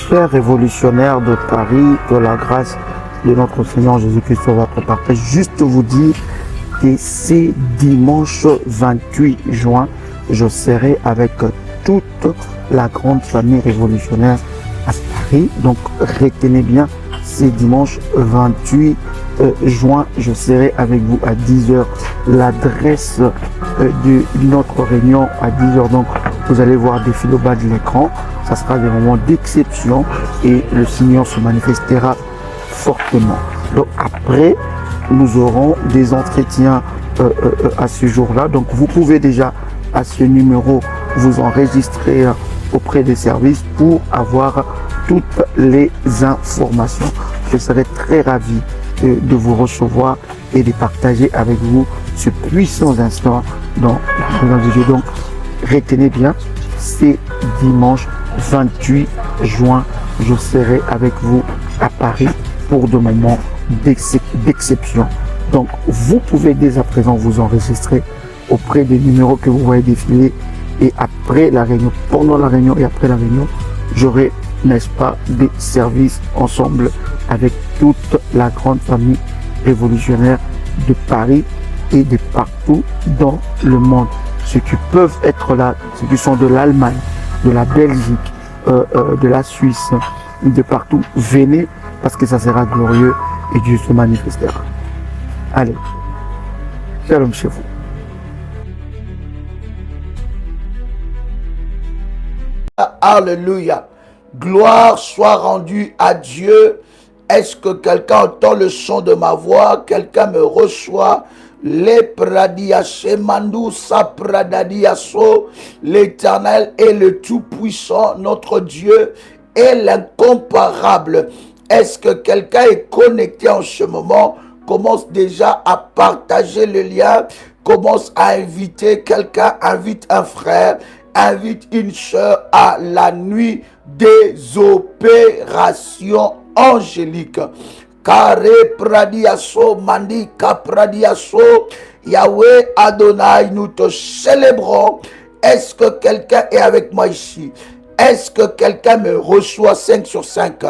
Chers révolutionnaires de Paris, que la grâce de notre Seigneur Jésus-Christ soit votre partage. Juste vous dire que c'est dimanche 28 juin, je serai avec toute la grande famille révolutionnaire à Paris. Donc retenez bien, c'est dimanche 28 juin, je serai avec vous à 10h. L'adresse de notre réunion à 10h. Donc vous allez voir défiler au bas de l'écran. Ça sera des moments d'exception et le Seigneur se manifestera fortement. Donc après, nous aurons des entretiens à ce jour-là. Donc vous pouvez déjà à ce numéro vous enregistrer auprès des services pour avoir toutes les informations. Je serai très ravi de vous recevoir et de partager avec vous ce puissant instant dans la présence de Dieu. Donc retenez bien, c'est dimanche 28 juin, je serai avec vous à Paris pour de moments d'exception. Donc, vous pouvez dès à présent vous enregistrer auprès des numéros que vous voyez défiler. Et après la réunion, pendant la réunion et après la réunion, j'aurai, n'est-ce pas, des services ensemble avec toute la grande famille révolutionnaire de Paris et de partout dans le monde. Ceux qui peuvent être là, ceux qui sont de l'Allemagne, de la Belgique, de la Suisse, de partout, venez parce que ça sera glorieux et Dieu se manifestera. Allez, shalom chez vous. Alléluia. Gloire soit rendue à Dieu. Est-ce que quelqu'un entend le son de ma voix? Quelqu'un me reçoit? L'Éternel est le Tout-Puissant, notre Dieu est l'incomparable. Est-ce que quelqu'un est connecté en ce moment? Commence déjà à partager le lien, commence à inviter quelqu'un, invite un frère, invite une sœur à la nuit des opérations angéliques. Kare pradiaso, mandika pradiaso, Yahweh Adonai, nous te célébrons. Est-ce que quelqu'un est avec moi ici? Est-ce que quelqu'un me reçoit 5 sur 5?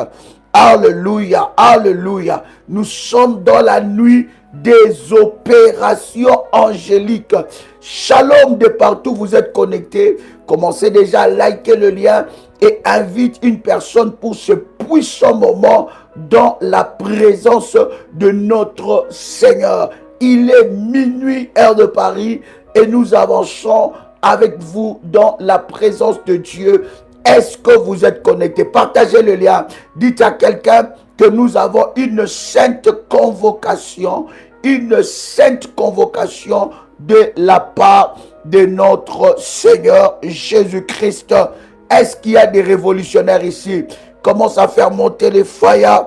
Alléluia, alléluia. Nous sommes dans la nuit des opérations angéliques. Shalom de partout, vous êtes connectés. Commencez déjà à liker le lien et invite une personne pour ce puissant moment dans la présence de notre Seigneur. Il est minuit, heure de Paris, et nous avançons avec vous dans la présence de Dieu. Est-ce que vous êtes connectés? Partagez le lien. Dites à quelqu'un que nous avons une sainte convocation de la part de notre Seigneur Jésus-Christ. Est-ce qu'il y a des révolutionnaires ici? Commence à faire monter les foyers.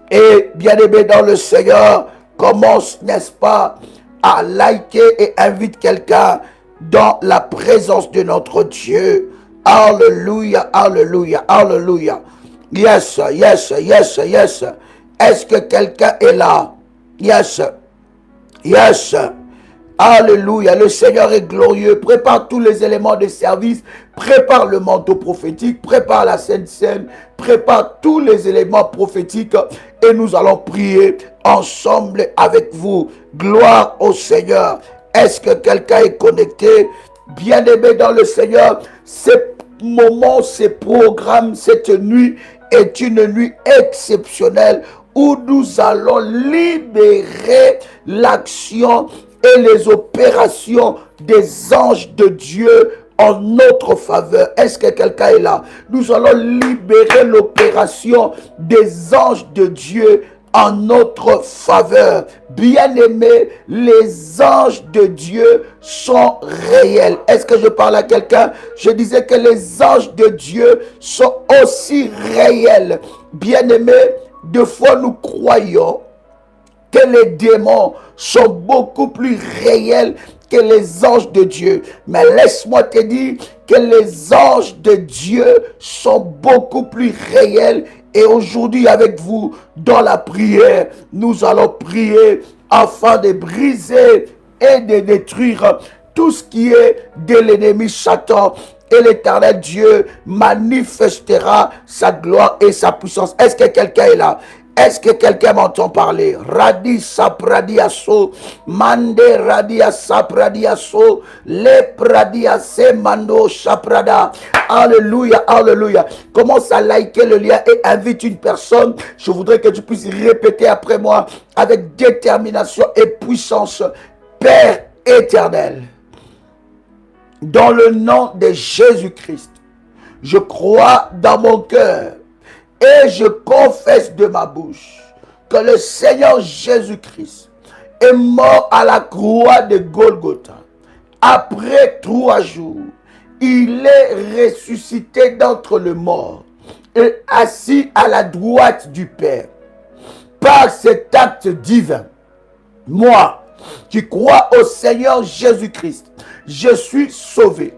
Et bien-aimé dans le Seigneur, commence, n'est-ce pas, à liker et invite quelqu'un dans la présence de notre Dieu. Alléluia, alléluia, alléluia. Yes, yes, yes, yes. Est-ce que quelqu'un est là? Yes, yes. Alléluia, le Seigneur est glorieux. Prépare tous les éléments de service. Prépare le manteau prophétique. Prépare la Sainte Seine. Prépare tous les éléments prophétiques. Et nous allons prier ensemble avec vous. Gloire au Seigneur. Est-ce que quelqu'un est connecté? Bien-aimé dans le Seigneur, ce moment, ce programme, cette nuit est une nuit exceptionnelle où nous allons libérer l'action et les opérations des anges de Dieu en notre faveur. Est-ce que quelqu'un est là? Nous allons libérer l'opération des anges de Dieu en notre faveur. Bien-aimés, les anges de Dieu sont réels. Est-ce que je parle à quelqu'un? Je disais que les anges de Dieu sont aussi réels. Bien-aimés, des fois nous croyons que les démons sont beaucoup plus réels que les anges de Dieu. Mais laisse-moi te dire que les anges de Dieu sont beaucoup plus réels. Et aujourd'hui avec vous, dans la prière, nous allons prier afin de briser et de détruire tout ce qui est de l'ennemi Satan et l'Éternel Dieu manifestera sa gloire et sa puissance. Est-ce que quelqu'un est là? Est-ce que quelqu'un m'entend parler? Radi sapradiaso, mande radia sapradiaso, le pradiase mando saprada. Alléluia, alléluia. Commence à liker le lien et invite une personne. Je voudrais que tu puisses répéter après moi avec détermination et puissance. Père éternel, dans le nom de Jésus-Christ, je crois dans mon cœur et je confesse de ma bouche que le Seigneur Jésus-Christ est mort à la croix de Golgotha. Après 3 jours, il est ressuscité d'entre les morts et assis à la droite du Père. Par cet acte divin, moi, qui crois au Seigneur Jésus-Christ, je suis sauvé.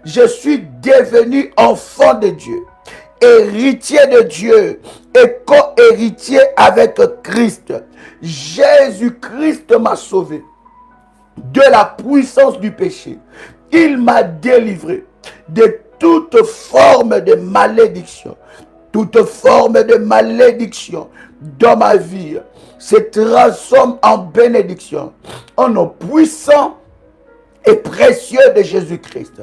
Je suis devenu enfant de Dieu, héritier de Dieu et co-héritier avec Christ. Jésus-Christ m'a sauvé de la puissance du péché. Il m'a délivré de toute forme de malédiction. Toute forme de malédiction dans ma vie se transforme en bénédiction. Au nom puissant et précieux de Jésus-Christ.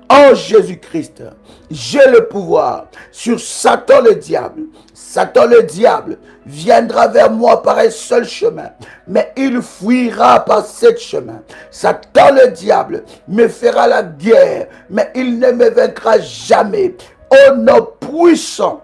En Jésus-Christ, j'ai le pouvoir sur Satan le diable. Satan le diable viendra vers moi par un seul chemin, mais il fuira par 7 chemins. Satan le diable me fera la guerre, mais il ne me vaincra jamais. Au nom puissant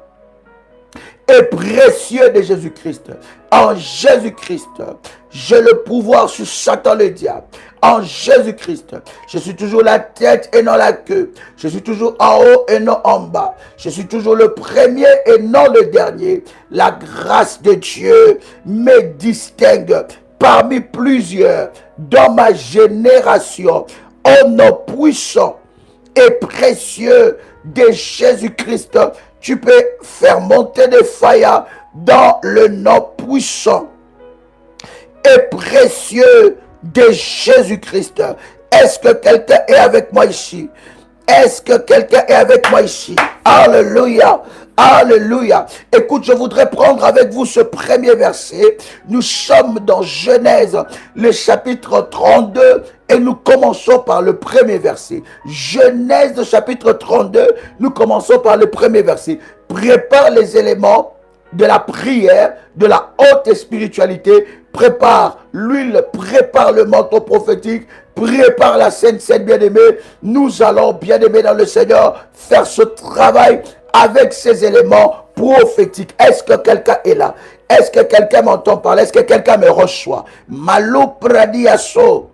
et précieux de Jésus-Christ. En Jésus-Christ, j'ai le pouvoir sur Satan le diable. En Jésus-Christ, je suis toujours la tête et non la queue. Je suis toujours en haut et non en bas. Je suis toujours le premier et non le dernier. La grâce de Dieu me distingue parmi plusieurs dans ma génération. Au nom puissant et précieux de Jésus-Christ, tu peux faire monter des failles dans le nom puissant et précieux de Jésus-Christ. Est-ce que quelqu'un est avec moi ici? Est-ce que quelqu'un est avec moi ici? Alléluia. Alléluia. Écoute, je voudrais prendre avec vous ce premier verset. Nous sommes dans Genèse, le chapitre 32, et nous commençons par le premier verset. Genèse, chapitre 32, nous commençons par le premier verset. Prépare les éléments de la prière, de la haute spiritualité. Prépare l'huile, prépare le manteau prophétique, prépare la Sainte bien-aimée. Nous allons, bien-aimés dans le Seigneur, faire ce travail avec ces éléments prophétiques. Est-ce que quelqu'un est là? Est-ce que quelqu'un m'entend parler? Est-ce que quelqu'un me reçoit? Malou pradiaso.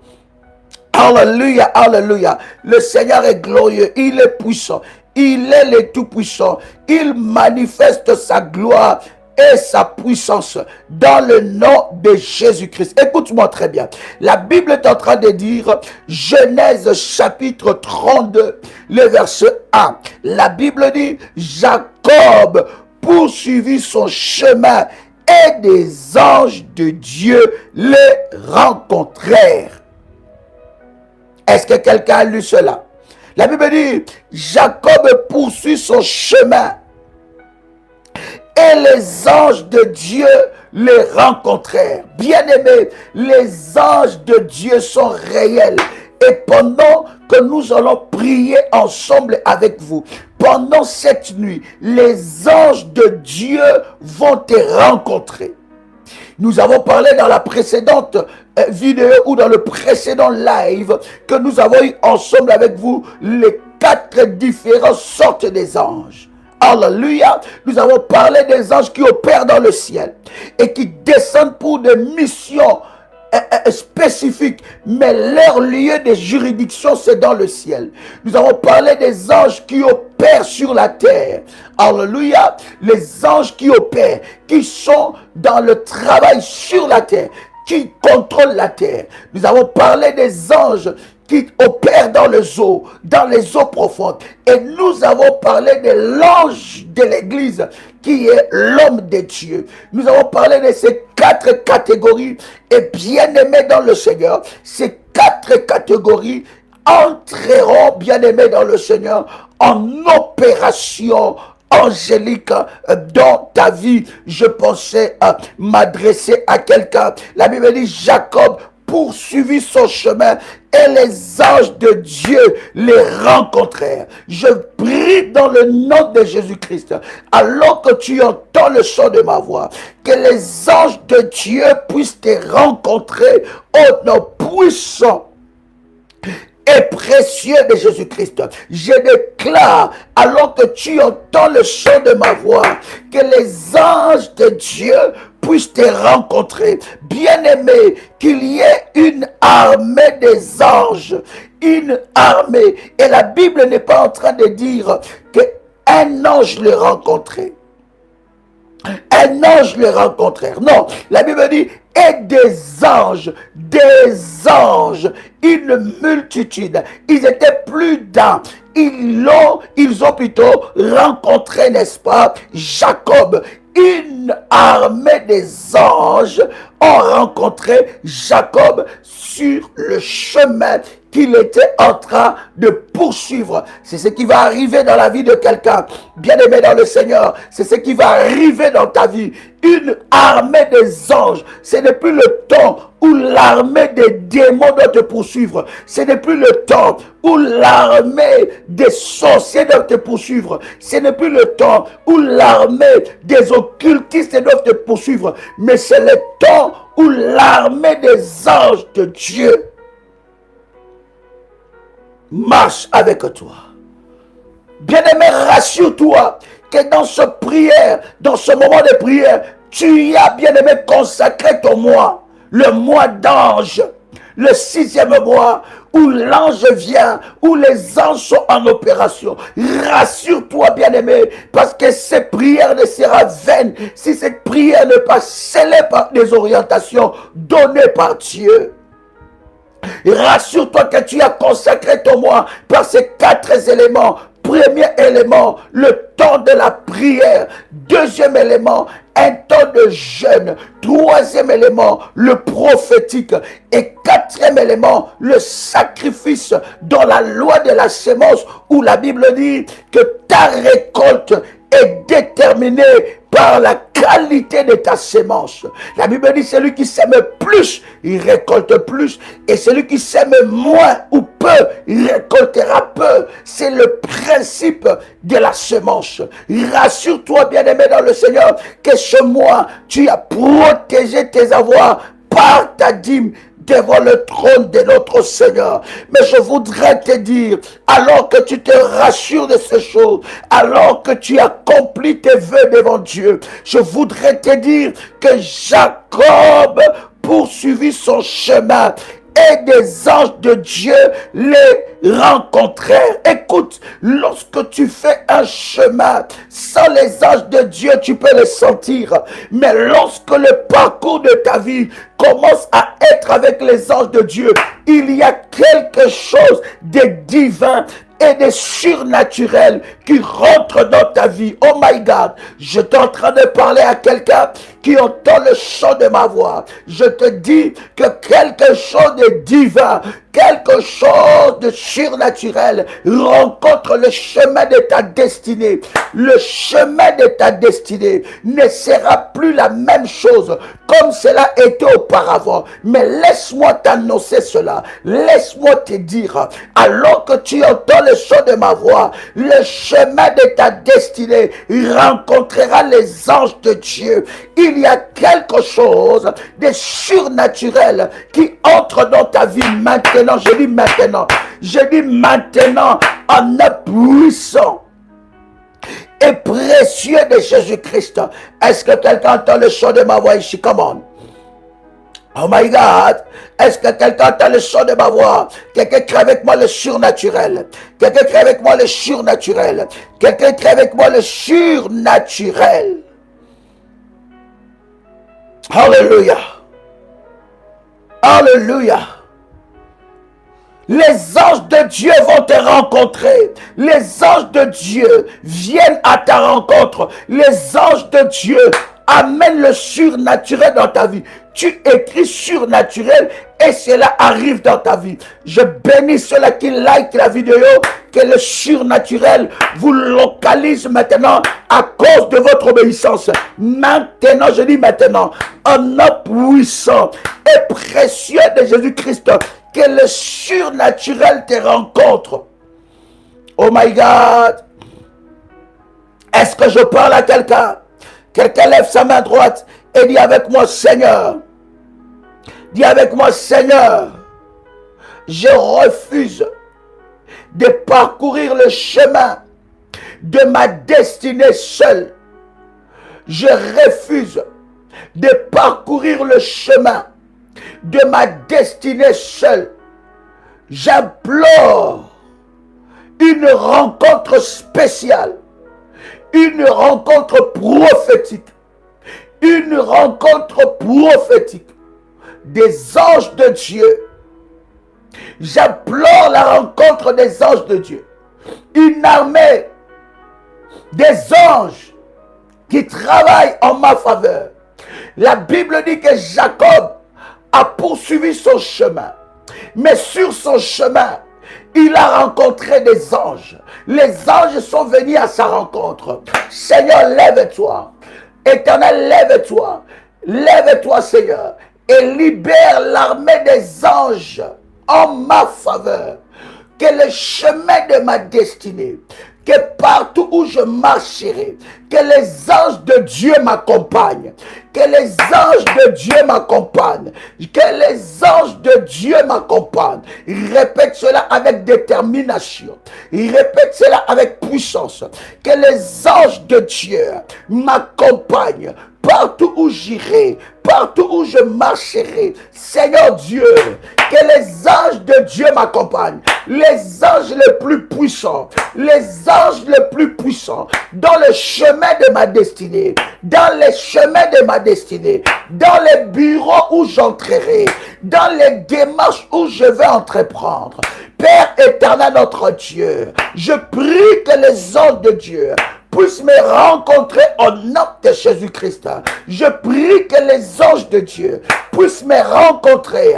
Alléluia, alléluia. Le Seigneur est glorieux, il est puissant, il est le tout-puissant. Il manifeste sa gloire et sa puissance dans le nom de Jésus-Christ. Écoute-moi très bien. La Bible est en train de dire, Genèse chapitre 32, le verset 1. La Bible dit, Jacob poursuivit son chemin et des anges de Dieu les rencontrèrent. Est-ce que quelqu'un a lu cela? La Bible dit, Jacob poursuit son chemin et les anges de Dieu les rencontrèrent. Bien-aimés, les anges de Dieu sont réels. Et pendant que nous allons prier ensemble avec vous, pendant cette nuit, les anges de Dieu vont te rencontrer. Nous avons parlé dans la précédente vidéo ou dans le précédent live que nous avons eu ensemble avec vous les 4 différentes sortes des anges. Alléluia. Nous avons parlé des anges qui opèrent dans le ciel et qui descendent pour des missions spécifiques, mais leur lieu de juridiction c'est dans le ciel. Nous avons parlé des anges qui opèrent sur la terre. Alléluia. Les anges qui opèrent, qui sont dans le travail sur la terre, qui contrôlent la terre. Nous avons parlé des anges qui opère dans les eaux profondes. Et nous avons parlé de l'ange de l'église qui est l'homme de Dieu. Nous avons parlé de ces 4 catégories et bien aimés dans le Seigneur, ces 4 catégories entreront, bien-aimés dans le Seigneur, en opération angélique dans ta vie. Je pensais m'adresser à quelqu'un. La Bible dit Jacob poursuivit son chemin et les anges de Dieu les rencontrèrent. Je prie dans le nom de Jésus-Christ, alors que tu entends le son de ma voix, que les anges de Dieu puissent te rencontrer au nom puissant et précieux de Jésus-Christ. Je déclare, alors que tu entends le son de ma voix, que les anges de Dieu puissent te rencontrer. Bien-aimé, qu'il y ait une armée des anges, une armée. Et la Bible n'est pas en train de dire qu'un ange le rencontrait. Un ange le rencontrèrent. Non, la Bible dit et des anges, une multitude. Ils étaient plus d'un. Ils ont plutôt rencontré, n'est-ce pas, Jacob. Une armée des anges ont rencontré Jacob sur le chemin qu'il était en train de poursuivre. C'est ce qui va arriver dans la vie de quelqu'un, bien-aimé dans le Seigneur. C'est ce qui va arriver dans ta vie. Une armée des anges. Ce n'est plus le temps où l'armée des démons doit te poursuivre. Ce n'est plus le temps où l'armée des sorciers doit te poursuivre. Ce n'est plus le temps où l'armée des occultistes doivent te poursuivre. Mais c'est le temps où l'armée des anges de Dieu marche avec toi. Bien-aimé, rassure-toi que dans ce prière, dans ce moment de prière, tu y as, bien-aimé, consacré ton mois, le mois d'ange, le 6e mois, où l'ange vient, où les anges sont en opération. Rassure-toi, bien-aimé, parce que cette prière ne sera vaine si cette prière n'est pas scellée par des orientations données par Dieu. Rassure-toi que tu as consacré ton mois par ces 4 éléments. Premier élément, le temps de la prière. Deuxième élément, un temps de jeûne. Troisième élément, le prophétique. Et 4e élément, le sacrifice dans la loi de la sémence, où la Bible dit que ta récolte est déterminée par la qualité de ta sémence. La Bible dit celui qui sème plus, il récolte plus. Et celui qui sème moins ou peu, il récoltera peu. C'est le principe de la sémence. Rassure-toi, bien-aimé dans le Seigneur, que ce mois, tu as protégé tes avoirs par ta dîme devant le trône de notre Seigneur. Mais je voudrais te dire, alors que tu te rassures de ces choses, alors que tu accomplis tes vœux devant Dieu, je voudrais te dire que Jacob poursuivit son chemin et des anges de Dieu les rencontrèrent. Écoute, lorsque tu fais un chemin sans les anges de Dieu, tu peux les sentir. Mais lorsque le parcours de ta vie commence à être avec les anges de Dieu, il y a quelque chose de divin et de surnaturel qui rentre dans ta vie. Oh my God, je suis en train de parler à quelqu'un qui entend le chant de ma voix. Je te dis que quelque chose de divin, quelque chose de surnaturel rencontre le chemin de ta destinée. Le chemin de ta destinée ne sera plus la même chose comme cela était auparavant. Mais laisse-moi t'annoncer cela. Laisse-moi te dire, alors que tu entends le son de ma voix, le chemin de ta destinée rencontrera les anges de Dieu. Il y a quelque chose de surnaturel qui entre dans ta vie maintenant. Je dis maintenant. Je dis maintenant en un puissant et précieux de Jésus-Christ. Est-ce que quelqu'un entend le son de ma voix ici? Come on. Oh my God, est-ce que quelqu'un entend le son de ma voix? Quelqu'un crée avec moi le surnaturel. Quelqu'un crée avec moi le surnaturel. Quelqu'un crée avec moi le surnaturel. Alléluia. Alléluia. Les anges de Dieu vont te rencontrer. Les anges de Dieu viennent à ta rencontre. Les anges de Dieu amène le surnaturel dans ta vie. Tu écris surnaturel et cela arrive dans ta vie. Je bénis ceux-là qui like la vidéo, que le surnaturel vous localise maintenant à cause de votre obéissance. Maintenant, je dis maintenant, un nom puissant et précieux de Jésus-Christ, que le surnaturel te rencontre. Oh my God! Est-ce que je parle à quelqu'un? Quelqu'un lève sa main droite et dit avec moi, Seigneur. Dis avec moi, Seigneur, je refuse de parcourir le chemin de ma destinée seule. Je refuse de parcourir le chemin de ma destinée seule. J'implore une rencontre spéciale, une rencontre prophétique, une rencontre prophétique des anges de Dieu. J'implore la rencontre des anges de Dieu. Une armée des anges qui travaillent en ma faveur. La Bible dit que Jacob a poursuivi son chemin. Mais sur son chemin, il a rencontré des anges. Les anges sont venus à sa rencontre. Seigneur, lève-toi. Éternel, lève-toi. Lève-toi, Seigneur. Et libère l'armée des anges en ma faveur. Que le chemin de ma destinée, que partout où je marcherai, que les anges de Dieu m'accompagnent, que les anges de Dieu m'accompagnent, que les anges de Dieu m'accompagnent. Répète cela avec détermination, répète cela avec puissance, que les anges de Dieu m'accompagnent partout où j'irai, partout où je marcherai. Seigneur Dieu, que les anges de Dieu m'accompagnent, les anges les plus puissants, les anges les plus puissants, dans le chemin de ma destinée, dans les chemins de ma destinée, dans les bureaux où j'entrerai, dans les démarches où je vais entreprendre. Père éternel, notre Dieu, je prie que les anges de Dieu puissent me rencontrer au nom de Jésus-Christ. Je prie que les anges de Dieu puissent me rencontrer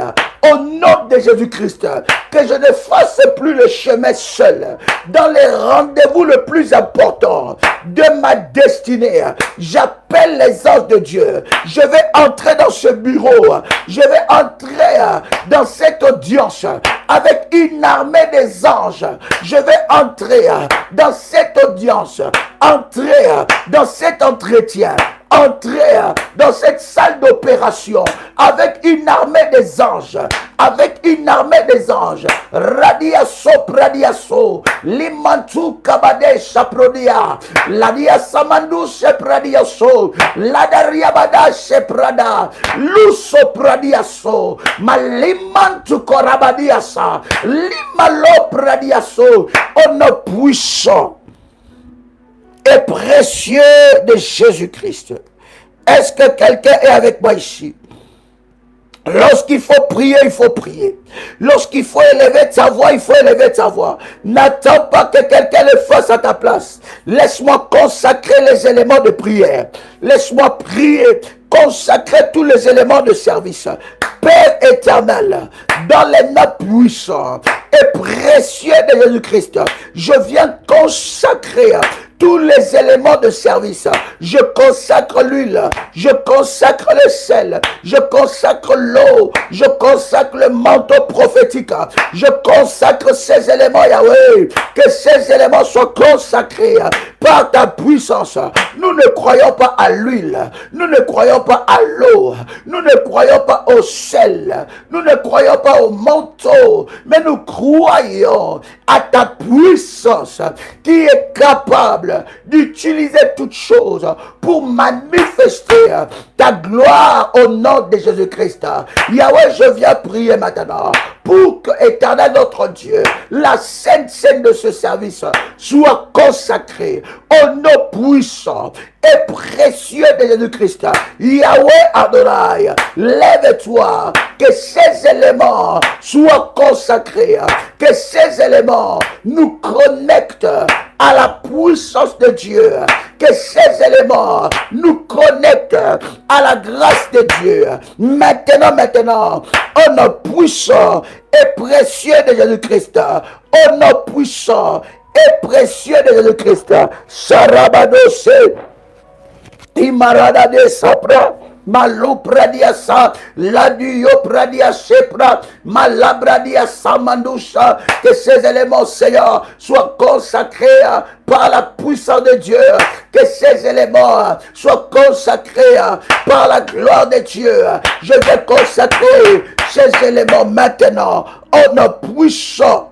au nom de Jésus-Christ. Que je ne fasse plus le chemin seul. Dans les rendez-vous le plus important de ma destinée, j'appelle les anges de Dieu. Je vais entrer dans ce bureau. Je vais entrer dans cette audience avec une armée des anges. Je vais entrer dans cette audience. Entrer dans cet entretien, entrer dans cette salle d'opération avec une armée des anges, avec une armée des anges. Radiaso pradiaso, limantu kabade shaprodia, ladia samandu shepradiaso, ladaria bada sheprada, luso pradiaso, malimantu korabadiasa, limalo pradiaso, au nom puissant et précieux de Jésus-Christ. Est-ce que quelqu'un est avec moi ici? Lorsqu'il faut prier, il faut prier. Lorsqu'il faut élever ta voix, il faut élever ta voix. N'attends pas que quelqu'un le fasse à ta place. Laisse-moi consacrer les éléments de prière. Laisse-moi prier, consacrer tous les éléments de service. Père éternel, dans les noms puissants et précieux de Jésus-Christ, je viens consacrer tous les éléments de service. Je consacre l'huile, je consacre le sel, je consacre l'eau, je consacre le manteau prophétique, je consacre ces éléments, Yahweh, que ces éléments soient consacrés par ta puissance. Nous ne croyons pas à l'huile, nous ne croyons pas à l'eau, nous ne croyons pas au sel, nous ne croyons pas au manteau, mais nous croyons à ta puissance qui est capable d'utiliser toutes choses pour manifester ta gloire au nom de Jésus-Christ. Yahweh, je viens prier maintenant pour que, éternel notre Dieu, la sainte scène de ce service soit consacrée au nom puissant et précieux de Jésus-Christ. Yahweh Adonai, lève-toi, que ces éléments soient consacrés, que ces éléments nous connectent à la puissance de Dieu. Que ces éléments nous connectent à la grâce de Dieu. Maintenant, au nom puissant et précieux de Jésus-Christ. Au nom puissant et précieux de Jésus-Christ. Sarabadose. Imarada de Sapra. Malupradia sa, laduyo pradia sepra, malabradia samandoucha, que ces éléments, Seigneur, soient consacrés par la puissance de Dieu, que ces éléments soient consacrés par la gloire de Dieu. Je vais consacrer ces éléments maintenant au nom puissant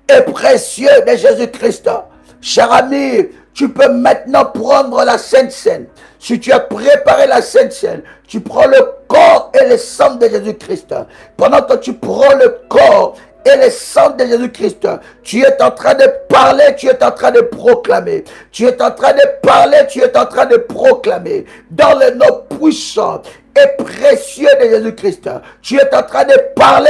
et précieux de Jésus-Christ. Cher ami, tu peux maintenant prendre la Sainte Seine. Si tu as préparé la Sainte Seine, tu prends le corps et le sang de Jésus-Christ. Pendant que tu prends le corps et le sang de Jésus-Christ, tu es en train de parler, tu es en train de proclamer. Tu es en train de parler, tu es en train de proclamer. Dans le nom puissant et précieux de Jésus-Christ, tu es en train de parler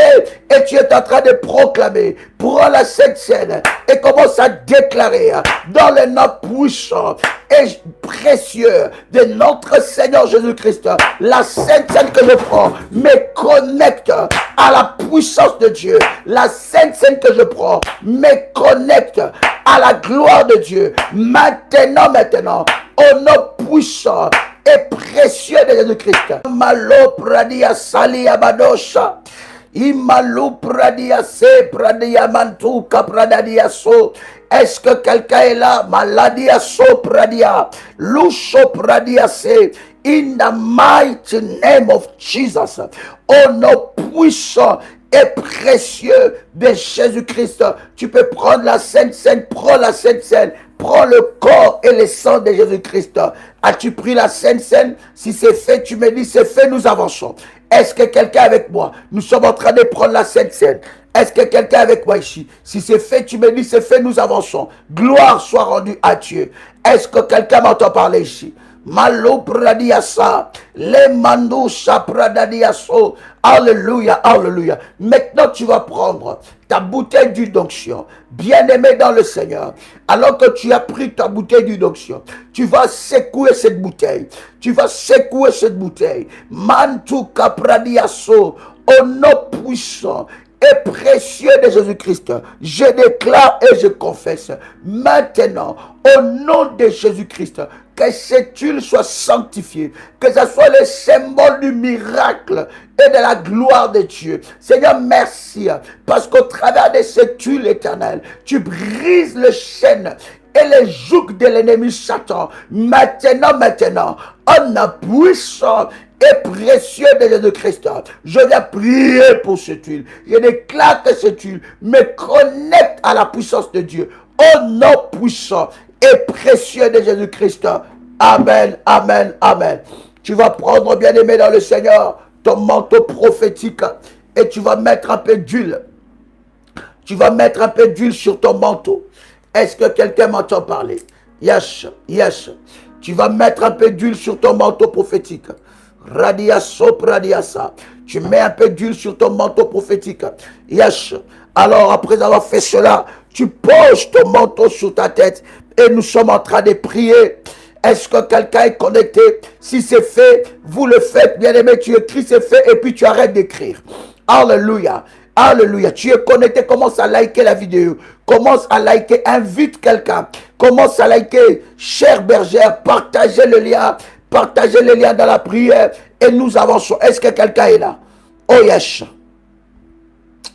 et tu es en train de proclamer. Prends la Sainte Seine et commence à déclarer dans le nom puissant et précieux de notre Seigneur Jésus-Christ, la Sainte Seine que je prends me connecte à la puissance de Dieu. La Sainte Seine que je prends me connecte à la gloire de Dieu. Maintenant, au nom puissant et précieux de Jésus-Christ. Malo pradia salia badosha. Imalu pradia se pradia mantuka pradia so. Est-ce que quelqu'un est là? Maladia so pradia. Lusho pradia se. In the mighty name of Jesus. Au nom puissant et précieux de Jésus-Christ. Tu peux prendre la Sainte Seine. Prends la Sainte Seine. Prends le corps et le sang de Jésus-Christ. As-tu pris la Sainte Seine? Si c'est fait, tu me dis c'est fait, nous avançons. Est-ce que quelqu'un est avec moi? Nous sommes en train de prendre la Sainte Seine. Est-ce que quelqu'un est avec moi ici? Si c'est fait, tu me dis c'est fait, nous avançons. Gloire soit rendue à Dieu. Est-ce que quelqu'un m'entend parler ici? Malo pradiasa, le mandoucha pradadiaso. Alléluia, alléluia. Maintenant, tu vas prendre ta bouteille d'huile d'onction, bien-aimé dans le Seigneur. Alors que tu as pris ta bouteille d'huile d'onction, tu vas secouer cette bouteille. Tu vas secouer cette bouteille. Mantuka pradiaso, au nom puissant et précieux de Jésus-Christ, je déclare et je confesse maintenant au nom de Jésus-Christ que cette huile soit sanctifiée, que ce soit le symbole du miracle et de la gloire de Dieu. Seigneur, merci parce qu'au travers de cette huile éternelle, tu brises les chaînes et les jougs de l'ennemi Satan. Maintenant, en un puissant et précieux de Jésus-Christ, je viens prier pour cette huile. Je déclare que cette huile me connecte à la puissance de Dieu. Au nom puissant et précieux de Jésus-Christ. Amen, amen, amen. Tu vas prendre, bien-aimé dans le Seigneur, ton manteau prophétique et tu vas mettre un peu d'huile. Tu vas mettre un peu d'huile sur ton manteau. Est-ce que quelqu'un m'entend parler? Yes, yes. Tu vas mettre un peu d'huile sur ton manteau prophétique. Radiaso pradiasa. Tu mets un peu d'huile sur ton manteau prophétique. Yes. Alors, après avoir fait cela, tu poses ton manteau sur ta tête et nous sommes en train de prier. Est-ce que quelqu'un est connecté? Si c'est fait, vous le faites. Bien-aimé, tu écris c'est fait et puis tu arrêtes d'écrire. Alléluia. Alléluia. Tu es connecté, commence à liker la vidéo. Commence à liker, invite quelqu'un. Commence à liker, chère bergère, partagez le lien. Partagez le lien dans la prière et nous avançons. Est-ce que quelqu'un est là? Oh yes.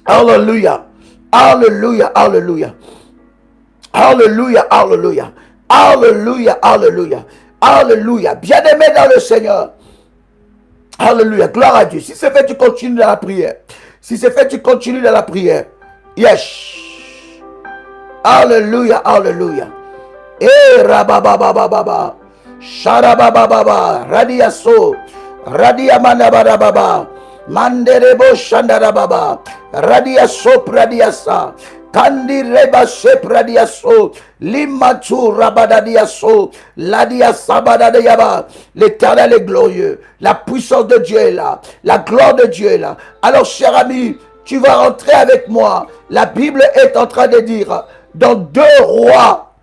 Alléluia. Alléluia. Alléluia. Alléluia. Alléluia. Alléluia. Alléluia. Alléluia. Bien-aimé dans le Seigneur. Alléluia. Gloire à Dieu. Si c'est fait, tu continues dans la prière. Si c'est fait, tu continues dans la prière. Yes. Alléluia. Alléluia. Et rabababababa. Sharabababa. Radiaso. Radiamanabababa. Manderebo shandarababa. Radiaso pradiasa. Kandi reba se pradiaso. Limatu rabadadiaso. Ladia sabadadayaba. L'Éternel est glorieux. La puissance de Dieu est là. La gloire de Dieu est là. Alors, cher ami, tu vas rentrer avec moi. La Bible est en train de dire, dans 2 Rois,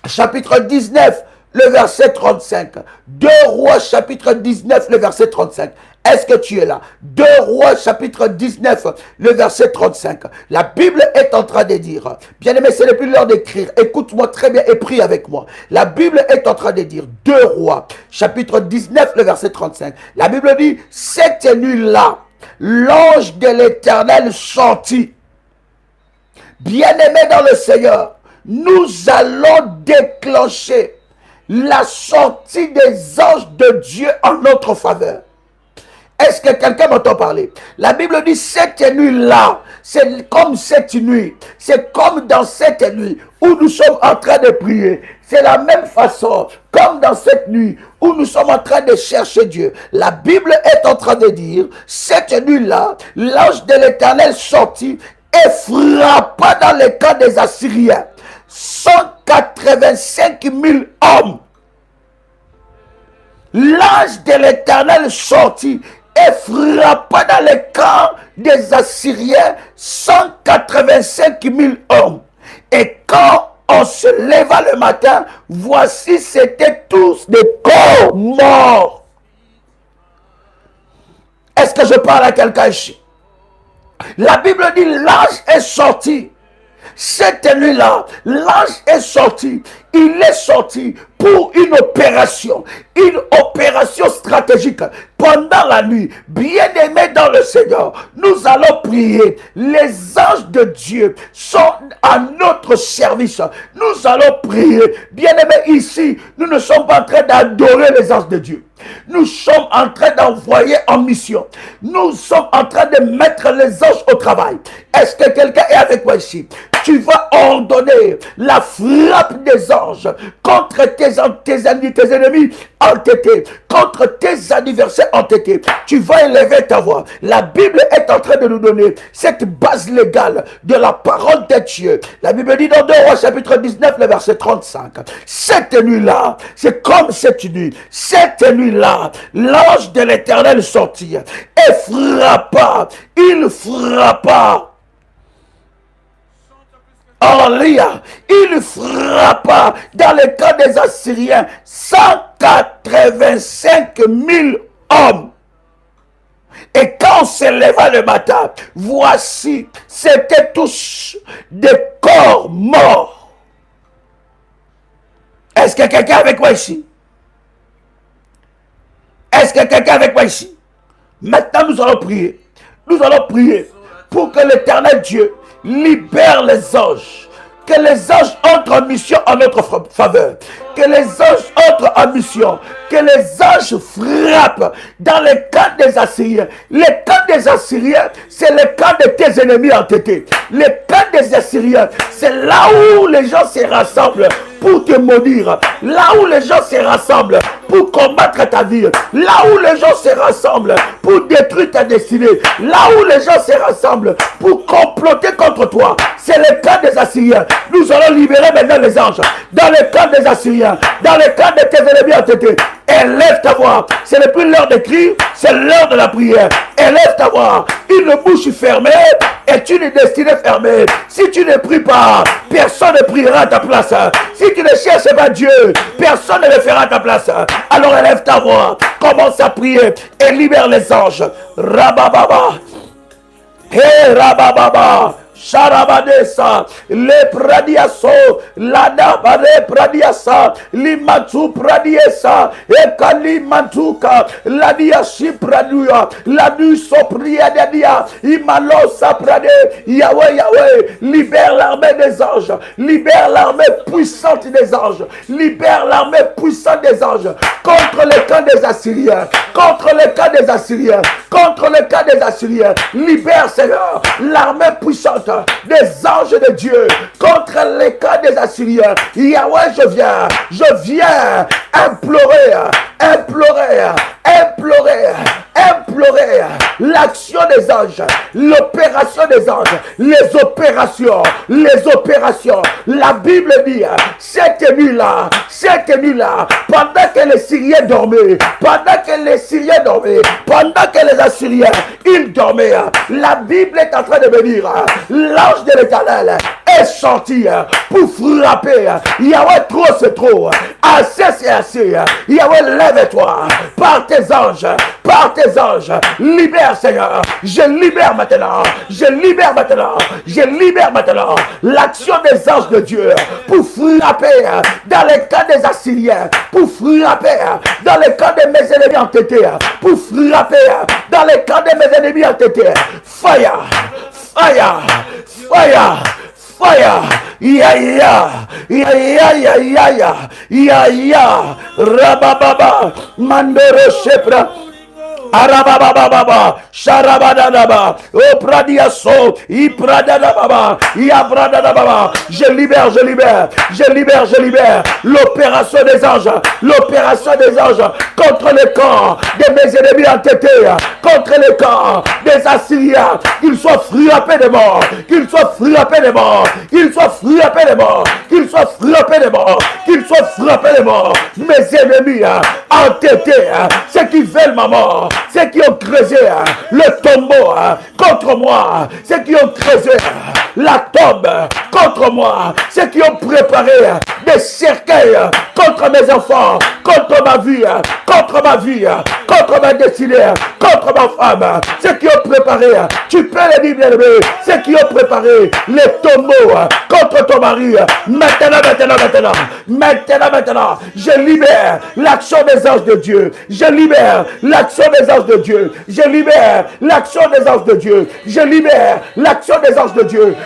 chapitre 19, le verset 35. 2 Rois, chapitre 19, le verset 35. Est-ce que tu es là? 2 Rois, chapitre 19, le verset 35. La Bible est en train de dire, bien-aimé, ce n'est plus l'heure d'écrire. Écoute-moi très bien et prie avec moi. La Bible est en train de dire, 2 Rois, chapitre 19, le verset 35. La Bible dit, cette nuit-là, l'ange de l'Éternel sortit. Bien-aimé dans le Seigneur, nous allons déclencher la sortie des anges de Dieu en notre faveur. Est-ce que quelqu'un m'entend parler? La Bible dit cette nuit-là, c'est comme cette nuit, c'est comme dans cette nuit où nous sommes en train de prier. C'est la même façon, comme dans cette nuit où nous sommes en train de chercher Dieu. La Bible est en train de dire, cette nuit-là, l'ange de l'Éternel sortit et frappa dans le camp des Assyriens 185 000 hommes. L'ange de l'Éternel sortit et frappa dans le camp des Assyriens 185 000 hommes. Et quand on se leva le matin, voici, c'étaient tous des corps morts. Est-ce que je parle à quelqu'un ici? La Bible dit, l'ange est sorti. Cette nuit-là, l'ange est sorti. Il est sorti pour une opération stratégique. Pendant la nuit, bien-aimés dans le Seigneur, nous allons prier. Les anges de Dieu sont à notre service. Nous allons prier. Bien-aimés, ici, nous ne sommes pas en train d'adorer les anges de Dieu. Nous sommes en train d'envoyer en mission. Nous sommes en train de mettre les anges au travail. Est-ce que quelqu'un est avec moi ici? Tu vas ordonner la frappe des anges contre tes ennemis entêtés, contre tes adversaires entêtés. Tu vas élever ta voix. La Bible est en train de nous donner cette base légale de la parole de Dieu. La Bible dit dans 2 Rois chapitre 19, le verset 35. Cette nuit-là, c'est comme cette nuit. Cette nuit-là, l'ange de l'Éternel sortit et frappa. Il frappa. Alléluia. Il frappa dans le camp des Assyriens 185 000 hommes. Et quand on se leva le matin, voici, c'était tous des corps morts. Est-ce que quelqu'un est avec moi ici? Est-ce que quelqu'un est avec moi ici? Maintenant, nous allons prier. Nous allons prier pour que l'Éternel Dieu libère les anges. Que les anges entrent en mission en notre faveur. Que les anges entrent en mission. Que les anges frappent dans le camp des Assyriens. Le camp des Assyriens, c'est le camp de tes ennemis entêtés. Le camp des Assyriens, c'est là où les gens se rassemblent pour te maudire. Là où les gens se rassemblent pour combattre ta vie. Là où les gens se rassemblent pour détruire ta destinée. Là où les gens se rassemblent pour comploter contre toi. C'est le camp des Assyriens. Nous allons libérer maintenant les anges. Dans le camp des Assyriens. Dans le camp de tes ennemis entêtés. Élève ta voix. Ce n'est plus l'heure d'écrire, c'est l'heure de la prière. Élève ta voix. Une bouche fermée est une destinée fermée. Si tu ne pries pas, personne ne priera à ta place. Si tu ne cherches pas Dieu, personne ne le fera à ta place. Alors élève ta voix. Commence à prier et libère les anges. Rabababa. Hey Rabababa. Sharabadesa, le pradiaso, l'adabare pradiasa, l'imatu pradiesa, et kalimantuka, l'adiashi praduya, l'aduso priadia, imalosa prade, Yahweh, Yahweh, libère l'armée des anges, libère l'armée puissante des anges, libère l'armée puissante des anges, contre le camp des Assyriens, contre le camp des Assyriens, contre le camp des Assyriens, libère Seigneur, l'armée puissante des anges de Dieu contre les camps des Assyriens. Yahweh, je viens implorer implorer l'action des anges, l'opération des anges, les opérations. La Bible dit, cette nuit-là, pendant que les Syriens dormaient, pendant que les Assyriens, ils dormaient, la Bible est en train de me dire, l'ange de l'Éternel est sorti pour frapper. Yahweh, trop c'est trop, assez c'est assez. Yahweh, lève-toi par tes anges, libère Seigneur, je libère maintenant l'action des anges de Dieu pour frapper dans les cas des Assyriens, pour frapper dans les cas de mes ennemis entêtés, pour frapper dans les cas de mes ennemis entêtés. Fire, rabababa, mandoro shepra. Arabababa, Sharabadadaba, Opradiaso, Ipradadababa, Iabradadababa. Je libère l'opération des anges contre le corps de mes ennemis entêtés, contre le corps des Assyriens, qu'ils soient frappés de mort, qu'ils soient frappés de mort, mes ennemis entêtés, ceux qui veulent ma mort, ceux qui ont creusé le tombeau contre moi, ceux qui ont creusé la tombe contre moi, ceux qui ont préparé des cercueils contre mes enfants, contre ma vie, contre ma destinée, contre ma femme, ceux qui ont préparé, tu peux le dire bien aimé, ceux qui ont préparé les tombeaux contre ton mari, maintenant, je libère l'action des anges de Dieu, je libère l'action des anges de Dieu,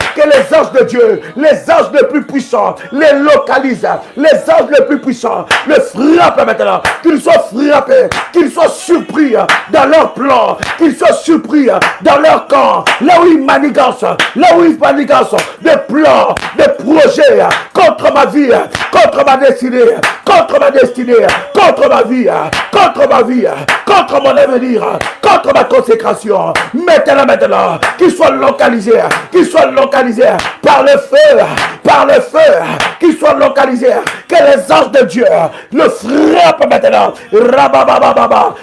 que les anges de Dieu, les anges les plus puissants, les localisent, les anges les plus puissants, le frappent maintenant, qu'ils soient frappés, qu'ils soient surpris dans leur plan, qu'ils soient surpris dans leur camp, là où ils manigancent, des plans, des projets contre ma vie, contre ma destinée, contre ma vie, contre mon avenir, contre ma consécration. Maintenant, qu'ils soient localisés par le feu, qu'ils soient localisés, que les anges de Dieu le frappent maintenant. Rabababa,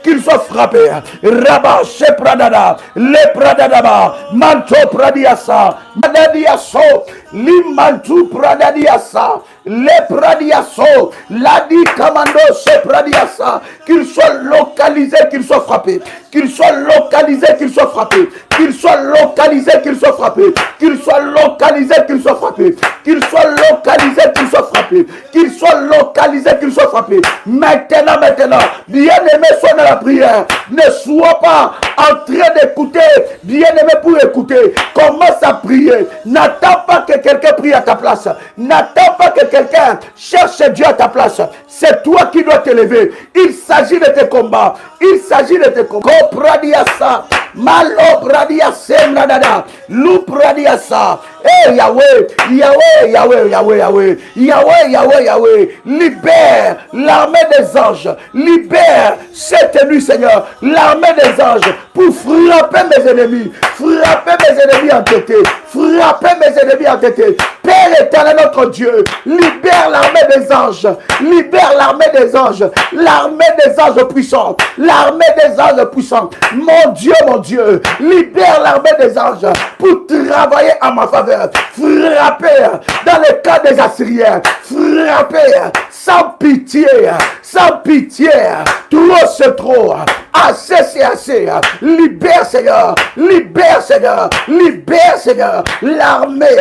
qu'ils soient frappés. Rabba, Shepradada, Lepradadaba, Manto Pradiasa, Madadiaso, Limantu Pradadiasa, Lepradiaso, Ladi Kamando Shepradiasa, qu'ils soient localisés, qu'ils soient frappés, qu'ils soient localisés, qu'ils soient frappés, qu'ils soient localisés, qu'ils soient frappés, qu'ils soient localisés, qu'ils soient frappés, qu'ils soient localisés, qu'ils soient frappés, qu'ils soient localisés, qu'ils soient frappés. Maintenant, bien-aimé, sois dans la prière. Ne sois pas en train d'écouter, bien-aimé, pour écouter. Commence à prier. N'attends pas que quelqu'un prie à ta place. N'attends pas que quelqu'un cherche Dieu à ta place. C'est toi qui dois t'élever. Il s'agit de tes combats. Kopradiasa, Malopradiasa, Nadada, Lupradiasa. Eh Yahweh, libère l'armée des anges, libère cette nuit, Seigneur, l'armée des anges pour frapper mes ennemis entêtés, Père éternel, notre Dieu, libère l'armée des anges, l'armée des anges puissants, mon Dieu, libère l'armée des anges pour travailler à ma faveur. Frapper dans le cas des Assyriens, frapper sans pitié, trop c'est trop, assez c'est assez. Libère Seigneur, l'armée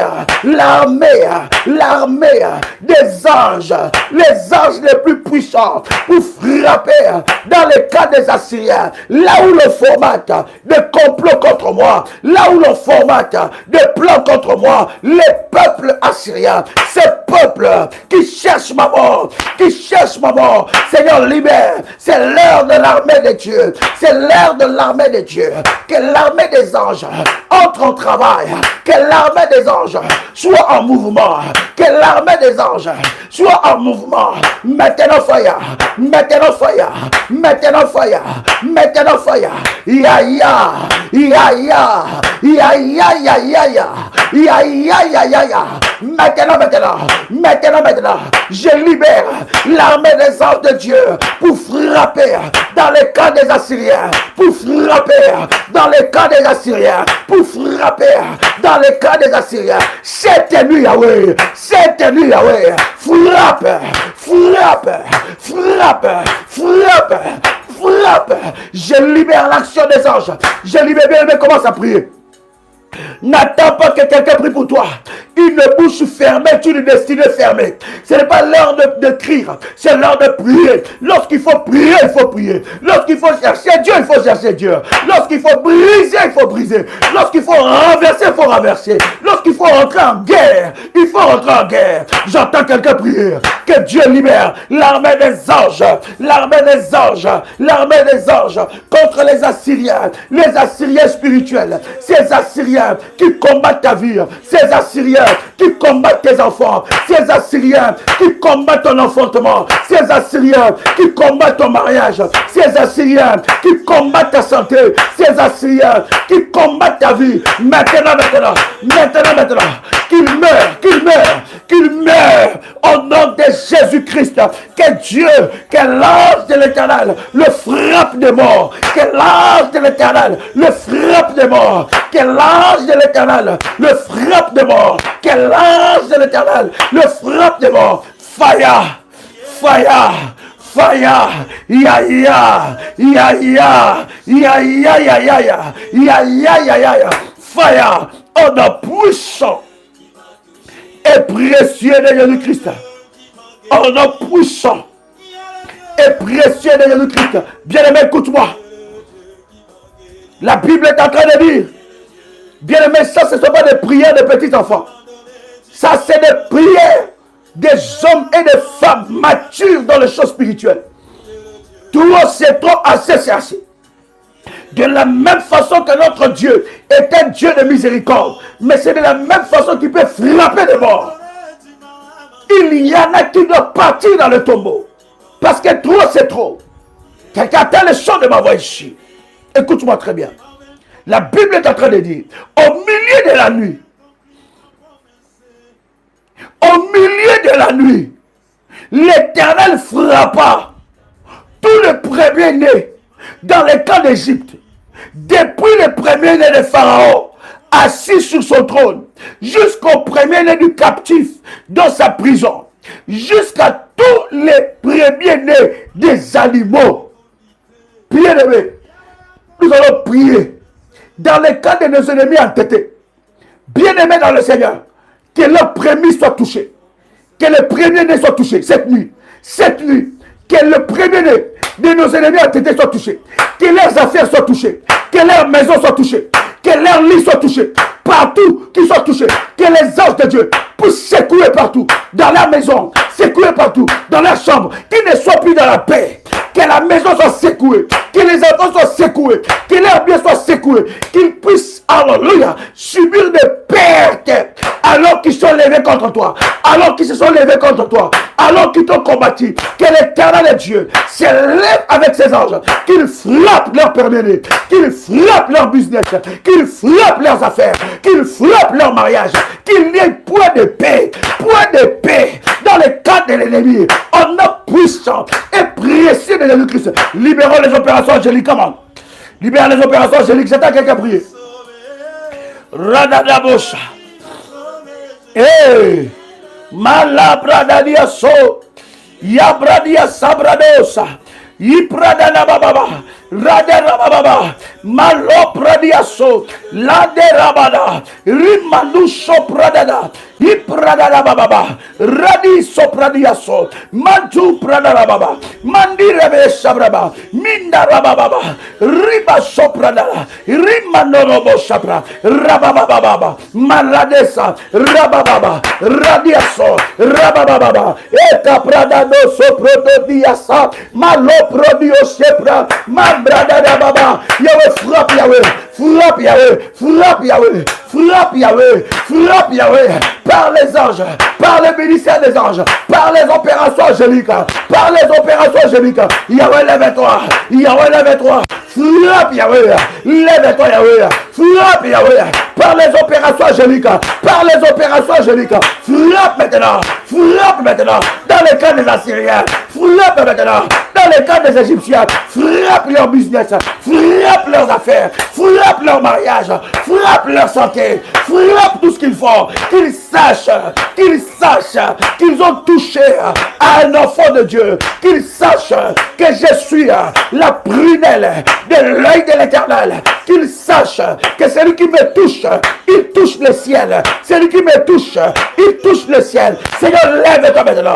des anges, les anges les plus puissants pour frapper dans le cas des Assyriens, là où le format de complot contre moi, là où le format de plan contre moi, les peuples assyriens, ces peuples qui cherchent ma mort, Seigneur, libère. C'est l'heure de l'armée de Dieu, que l'armée des anges entre au travail. Que l'armée des anges soit en mouvement. Que l'armée des anges soit en mouvement. Maintenant fire. Maintenant fire. Maintenant fire. Maintenant fire. Ya ya. Ya ya. Ya ya ya ya ya. Ya ya ya ya ya. Maintenant. Je libère l'armée des anges de Dieu pour frapper dans les camps des Assyriens. Pour frapper dans les camps des Assyriens. Pour frapper dans les camps des Assyriens. Cette nuit, Yahweh. Cette nuit, Yahweh. Frappe. Je libère l'action des anges. Je libère bien, mais commence à prier. N'attends pas que quelqu'un prie pour toi. Une bouche fermée, une destinée fermée. Ce n'est pas l'heure de crier, c'est l'heure de prier. Lorsqu'il faut prier, il faut prier. Lorsqu'il faut chercher Dieu, il faut chercher Dieu. Lorsqu'il faut briser, il faut briser. Lorsqu'il faut renverser, il faut renverser. Lorsqu'il faut rentrer en guerre, il faut rentrer en guerre. J'entends quelqu'un prier. Que Dieu libère l'armée des anges. L'armée des anges. L'armée des anges contre les Assyriens. Les Assyriens spirituels. Ces Assyriens qui combattent ta vie. Ces Assyriens qui combattent tes enfants, ces Assyriens qui combattent ton enfantement, ces Assyriens qui combattent ton mariage, ces Assyriens qui combattent ta santé, ces Assyriens qui combattent ta vie, maintenant, qu'ils meurent au nom de Jésus-Christ, que Dieu, que l'ange de l'Éternel le frappe de mort, que l'ange de l'Éternel le frappe de mort, que l'ange de l'Éternel le frappe de mort, que l'ange de l'Éternel le frappe de mort. Fire, ya ya, fire, on a puissant et précieux de Jésus-Christ. On a puissant et précieux de Jésus-Christ. Bien-aimé, écoute-moi. La Bible est en train de dire, bien-aimé, ça ce ne sont pas des prières de petits enfants. Ça c'est des prières des hommes et des femmes matures dans les choses spirituelles. Tout c'est trop, assez, c'est assez. De la même façon que notre Dieu est un Dieu de miséricorde, mais c'est de la même façon qu'il peut frapper de mort. Il y en a qui doivent partir dans le tombeau. Parce que trop c'est trop. Quelqu'un attend le son de ma voix ici. Écoute-moi très bien. La Bible est en train de dire, au milieu de la nuit, l'Éternel frappa tous les premiers-nés dans les camps d'Égypte, depuis le premier-né de Pharaon, assis sur son trône, jusqu'au premier-né du captif dans sa prison, jusqu'à tous les premiers-nés des animaux. Bien-aimés, nous allons prier dans les cas de nos ennemis entêtés. Bien-aimés dans le Seigneur, que leurs prémices soient touchés, que les premiers-nés soient touchés cette nuit, que le premier-né de nos ennemis entêtés soit touché, que leurs affaires soient touchées, que leurs maisons soient touchées, que leurs lits soient touchés, partout qu'ils soient touchés, que les anges de Dieu puissent secouer partout, dans leur maison, secouer partout, dans leur chambre, qu'ils ne soient plus dans la paix, que la maison soit secouée, que les enfants soient secoués, que leurs biens soient secoués, qu'ils puissent, alléluia, subir des pertes, alors qu'ils sont levés contre toi, alors qu'ils se sont levés contre toi, alors qu'ils t'ont combattu, que l'Éternel Dieu se lève avec ses anges, qu'il frappe leurs premiers-nés, qu'il frappe leur business, qu'il frappe leurs affaires, qu'il frappe leur mariage, qu'il y ait point de paix dans le cadre de l'ennemi. On a puissant et précieux de Jésus-Christ. Libérons les opérations angéliques. Comment? Libère les opérations angéliques. C'est à quelqu'un prier. Radadabosha. Hey, Malabradadia so, Yabradia sabradosa, Yipradana baba, Raderababa, Malopradia so, Laderabada, Rimanu sopradada, Yipradana baba, Radi sopradia so, Mantu pradana baba, Mandirebe sabraba, Mindarababa, Riba sopradana, Rimanorobo sabra, Rabababa, Maladesa, Rabababa, Radiaso, Rabababa, Eta pradano soprodiasa, Maloprodio sepra, Baba, Yahweh frappe, Yahweh, frappe Yahweh, frappe Yahweh, frappe Yahweh, frappe Yahweh, par les anges, par le ministère des anges, par les opérations angéliques, par les opérations angéliques. Yahweh, lève-toi, Yahweh, lève-toi, frappe Yahweh, lève-toi Yahweh, frappe Yahweh, par les opérations angéliques, par les opérations angéliques, frappe maintenant, dans les cas des Assyriens, frappe maintenant, dans les cas des Égyptiens, frappe leur business, frappe leurs affaires, frappe leur mariage, frappe leur santé, frappe tout ce qu'ils font, qu'ils sachent qu'ils ont touché à un enfant de Dieu, qu'ils sachent que je suis la prunelle de l'œil de l'Éternel, qu'ils sachent que celui qui me touche, il touche le ciel, celui qui me touche, il touche le ciel. Seigneur, lève-toi maintenant,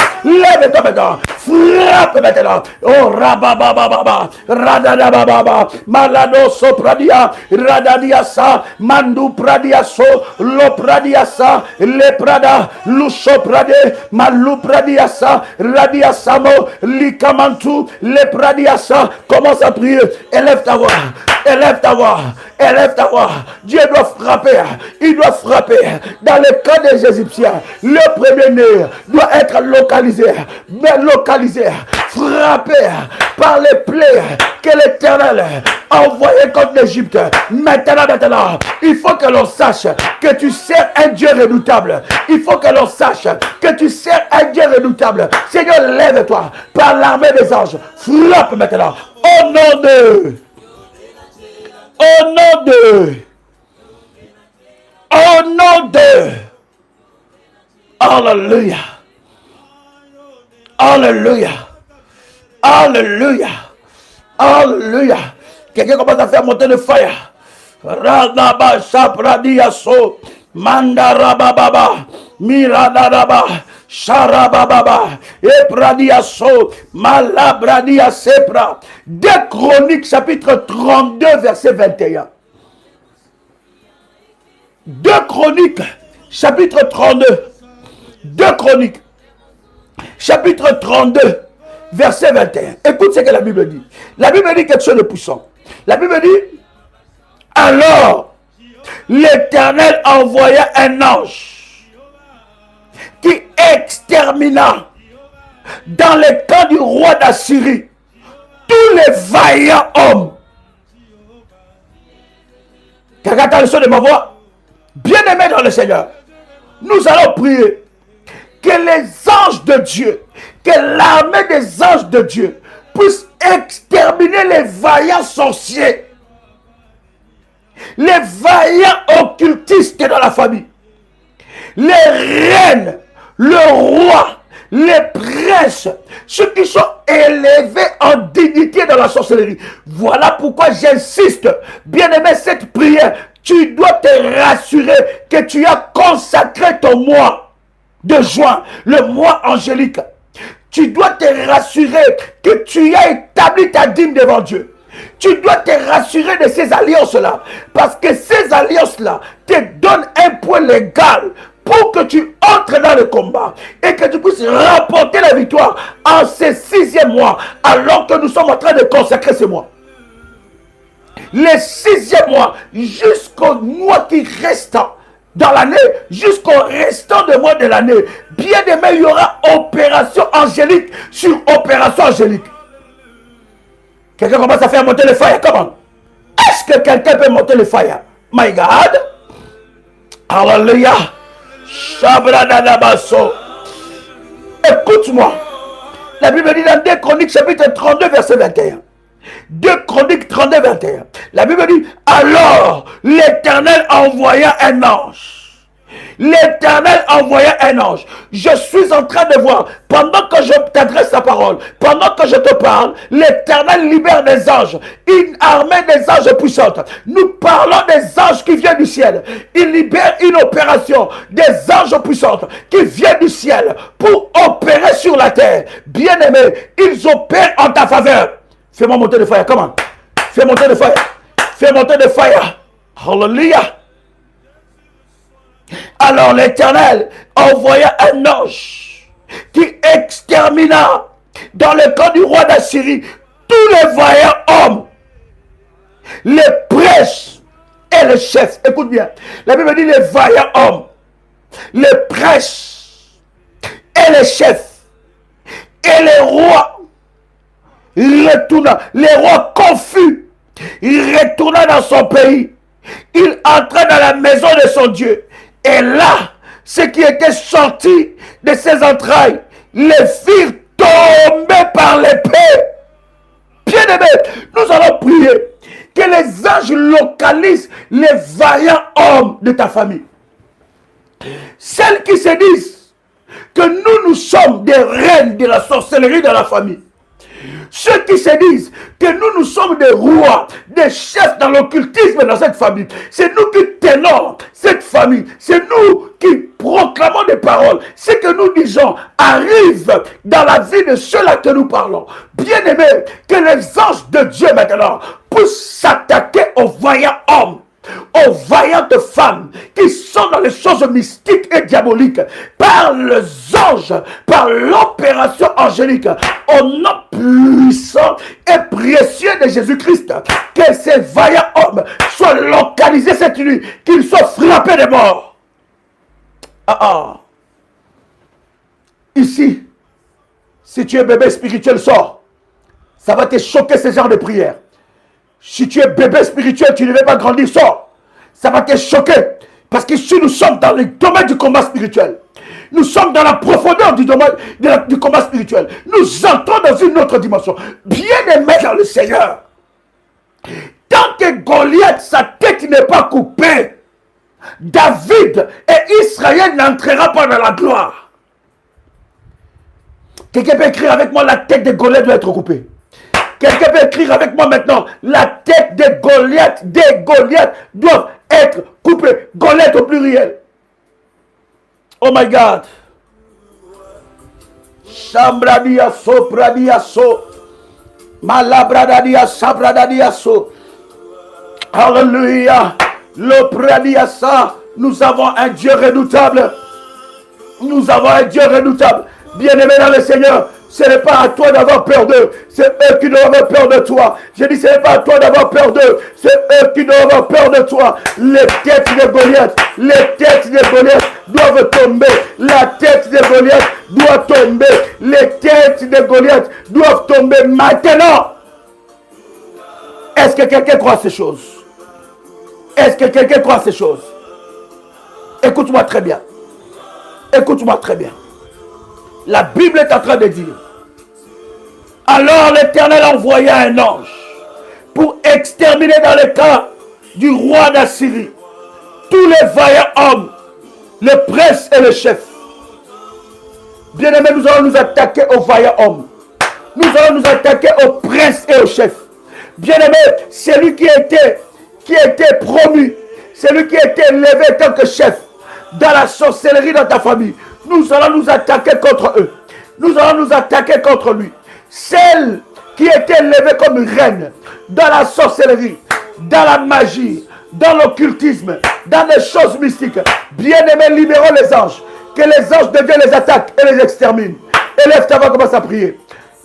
frappe maintenant. Oh, rababababa, radadababa, malado sopradia, radadiasa, mandu pradiaso, lo pradiasa, le prada, luso prade, malu pradiasa, radiasamo, likamantu, le pradiasa. Commence à prier, élève ta voix, élève ta voix, élève ta voix. Dieu doit frapper, il doit frapper. Dans le cas des Égyptiens, le premier-né doit être localisé, frappé par les plaies que l'Éternel a envoyées contre l'Égypte. Maintenant, il faut que l'on sache que tu sers un Dieu redoutable. Il faut que l'on sache que tu sers un Dieu redoutable. Seigneur, lève-toi par l'armée des anges. Frappe maintenant. Au nom de... Alléluia. Alléluia. Alléluia. Alléluia. Quelqu'un commence à faire monter le feu. Radaba Shapradiaso. Mandarababa. Miradaba. Sharababa. Epradiaso. Malabradia Sepra. 2 Chroniques chapitre 32 verset 21. 2 Chroniques chapitre 32. 2 Chroniques chapitre 32 verset 21. Écoute ce que la Bible dit. La Bible dit quelque chose de puissant. La Bible dit, alors l'Éternel envoya un ange qui extermina dans le camp du roi d'Assyrie tous les vaillants hommes. Quelqu'un entend le son de ma voix? Bien-aimés dans le Seigneur, nous allons prier que les anges de Dieu, que l'armée des anges de Dieu puisse exterminer les vaillants sorciers, les vaillants occultistes dans la famille, les reines, le roi, les princes, ceux qui sont élevés en dignité dans la sorcellerie. Voilà pourquoi j'insiste, bien-aimé, cette prière, tu dois te rassurer que tu as consacré ton mois de juin, le mois angélique. Tu dois te rassurer que tu as établi ta dîme devant Dieu. Tu dois te rassurer de ces alliances-là. Parce que ces alliances-là te donnent un point légal pour que tu entres dans le combat et que tu puisses remporter la victoire en ce 6e mois, alors que nous sommes en train de consacrer ce mois. Le 6e mois, jusqu'au mois qui reste dans l'année, jusqu'au restant de mois de l'année, bien aimé, il y aura opération angélique sur opération angélique. Quelqu'un commence à faire monter le fire, comment? Est-ce que quelqu'un peut monter le fire? My God. Alléluia. Shabradadabaso. Écoute-moi. La Bible dit dans 2 Chroniques chapitre 32 verset 21. 2 Chroniques 32 21. La Bible dit, alors l'Éternel envoya un ange. L'Éternel envoya un ange. Je suis en train de voir, pendant que je t'adresse la parole, pendant que je te parle, l'Éternel libère des anges, une armée des anges puissante. Nous parlons des anges qui viennent du ciel. Il libère une opération des anges puissantes qui viennent du ciel pour opérer sur la terre. Bien-aimés, ils opèrent en ta faveur. Fais-moi monter de fire, comment? Fais monter de fire. Fais monter de fire. Hallelujah. Alors l'Éternel envoya un ange qui extermina dans le camp du roi d'Assyrie tous les vaillants hommes, les princes, et les chefs. Écoute bien. La Bible dit les vaillants hommes, les prêches et les chefs et les rois retourna. Les rois confus, il retourna dans son pays. Il entra dans la maison de son Dieu. Et là, ce qui était sorti de ses entrailles, les firent tomber par l'épée. Bien-aimés, nous allons prier que les anges localisent les vaillants hommes de ta famille. Celles qui se disent que nous sommes des reines de la sorcellerie dans la famille. Ceux qui se disent que nous sommes des rois, des chefs dans l'occultisme dans cette famille. C'est nous qui tenons cette famille. C'est nous qui proclamons des paroles. Ce que nous disons arrive dans la vie de ceux-là que nous parlons. Bien-aimés, que les anges de Dieu maintenant puissent s'attaquer aux vaillants hommes, aux vaillantes femmes qui sont dans les choses mystiques et diaboliques par les anges, par l'opération angélique, au nom puissant et précieux de Jésus-Christ. Que ces vaillants hommes soient localisés cette nuit, qu'ils soient frappés de mort. Ici, si tu es bébé spirituel, sors. Ça va te choquer ce genre de prière. Si tu es bébé spirituel, tu ne veux pas grandir, sors. Ça va te choquer. Parce qu'ici, nous sommes dans le domaine du combat spirituel. Nous sommes dans la profondeur du domaine du combat spirituel. Nous entrons dans une autre dimension. Bien-aimé dans le Seigneur. Tant que Goliath, sa tête n'est pas coupée, David et Israël n'entrera pas dans la gloire. Quelqu'un peut écrire avec moi, la tête de Goliath doit être coupée. Quelqu'un peut écrire avec moi maintenant, la tête de Goliath, des Goliath doivent être coupées. Goliath au pluriel. Oh my God. Chambradia so, pradia so. Malabradia sabradia so. Alléluia. Le pradia sa. Nous avons un Dieu redoutable. Nous avons un Dieu redoutable. Bien-aimé dans le Seigneur. Ce n'est pas à toi d'avoir peur d'eux. C'est eux qui doivent avoir peur de toi. Je dis, ce n'est pas à toi d'avoir peur d'eux. C'est eux qui doivent avoir peur de toi. Les têtes de Goliath, doivent tomber. La tête de Goliath doit tomber. Les têtes de Goliath doivent tomber maintenant. Est-ce que quelqu'un croit ces choses? Est-ce que quelqu'un croit ces choses? Écoute-moi très bien. Écoute-moi très bien. La Bible est en train de dire: alors l'Éternel envoya un ange pour exterminer dans le camp du roi d'Assyrie tous les vaillants hommes, les princes et les chefs. Bien-aimés, nous allons nous attaquer aux vaillants hommes. Nous allons nous attaquer aux princes et aux chefs. Bien-aimés, celui qui était promu, celui qui était élevé en tant que chef dans la sorcellerie dans ta famille, nous allons nous attaquer contre eux. Nous allons nous attaquer contre lui. Celle qui était élevée comme une reine dans la sorcellerie, dans la magie, dans l'occultisme, dans les choses mystiques. Bien-aimés, libérons les anges. Que les anges de Dieu les attaquent et les exterminent. Élève ta voix, commence à prier.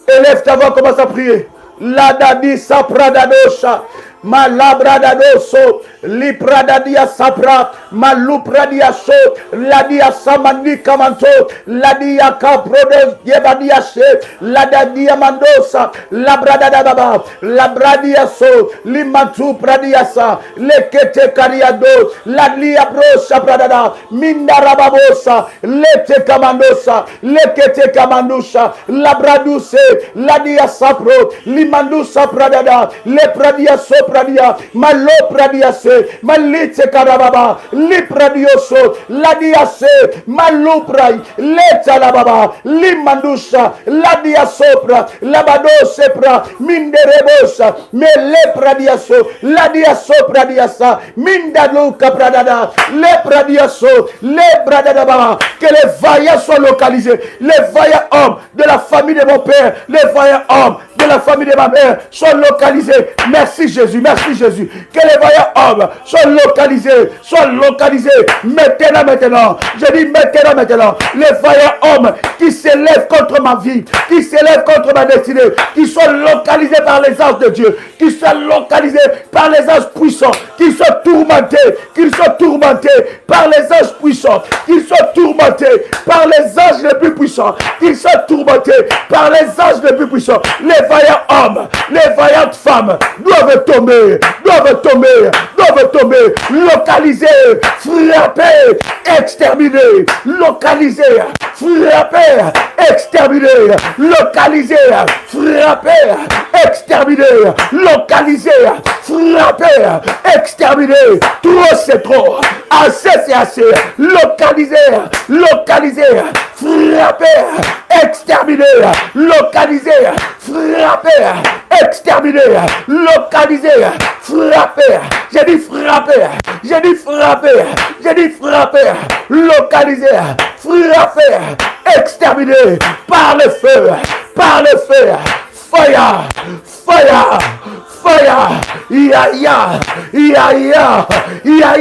Élève ta voix, commence à prier. La dadi sapradadosha. Malabradadoso, lipradadia sapra, malupradia so, ladia samani kamanto, ladia caprodos yebadia se, ladadia mandosa, labradada baba, labradia so, limantu pradiasa, lekete kariado, ladia brosa pradada, mindarababosa, lete kamandosa, lekete kamandusa, labraduse, ladia sapro, limandusa pradada, lepradia so. Pradia, malo pradia se, malite karababa, lipradioso, ladia se, malo prai, leta la baba, limandusha, ladia sopra, labado sepra, minderebosa, me le pradiaso, ladia sopra diasa, mindaluka pradada, le pradiaso, le pradada baba, que les vaillants soient localisés, les vaillants hommes de la famille de mon père, les vaillants hommes de la famille de ma mère soient localisés. Merci Jésus. Jésus, merci Jésus. Que les vaillants hommes soient localisés maintenant. Je dis maintenant. Les vaillants hommes qui s'élèvent contre ma vie, qui s'élèvent contre ma destinée, qui soient localisés par les anges de Dieu, qui soient localisés par les anges puissants, qu'ils soient tourmentés par les anges puissants, qu'ils soient tourmentés par les anges les plus puissants, qu'ils soient tourmentés par les anges les plus puissants. Les vaillants hommes, les vaillantes femmes doivent tomber, localisés, frappés, exterminés, localisés, frappés, exterminés, localisés, frappés, exterminés, localisés, frappés, exterminés. Trop c'est trop, assez c'est assez, localisés, frappés, exterminés, localisés, frappés, exterminés, localisés, frappés, j'ai dit frappés, localisés, frappés, exterminés, par le feu, fire, ya, fire,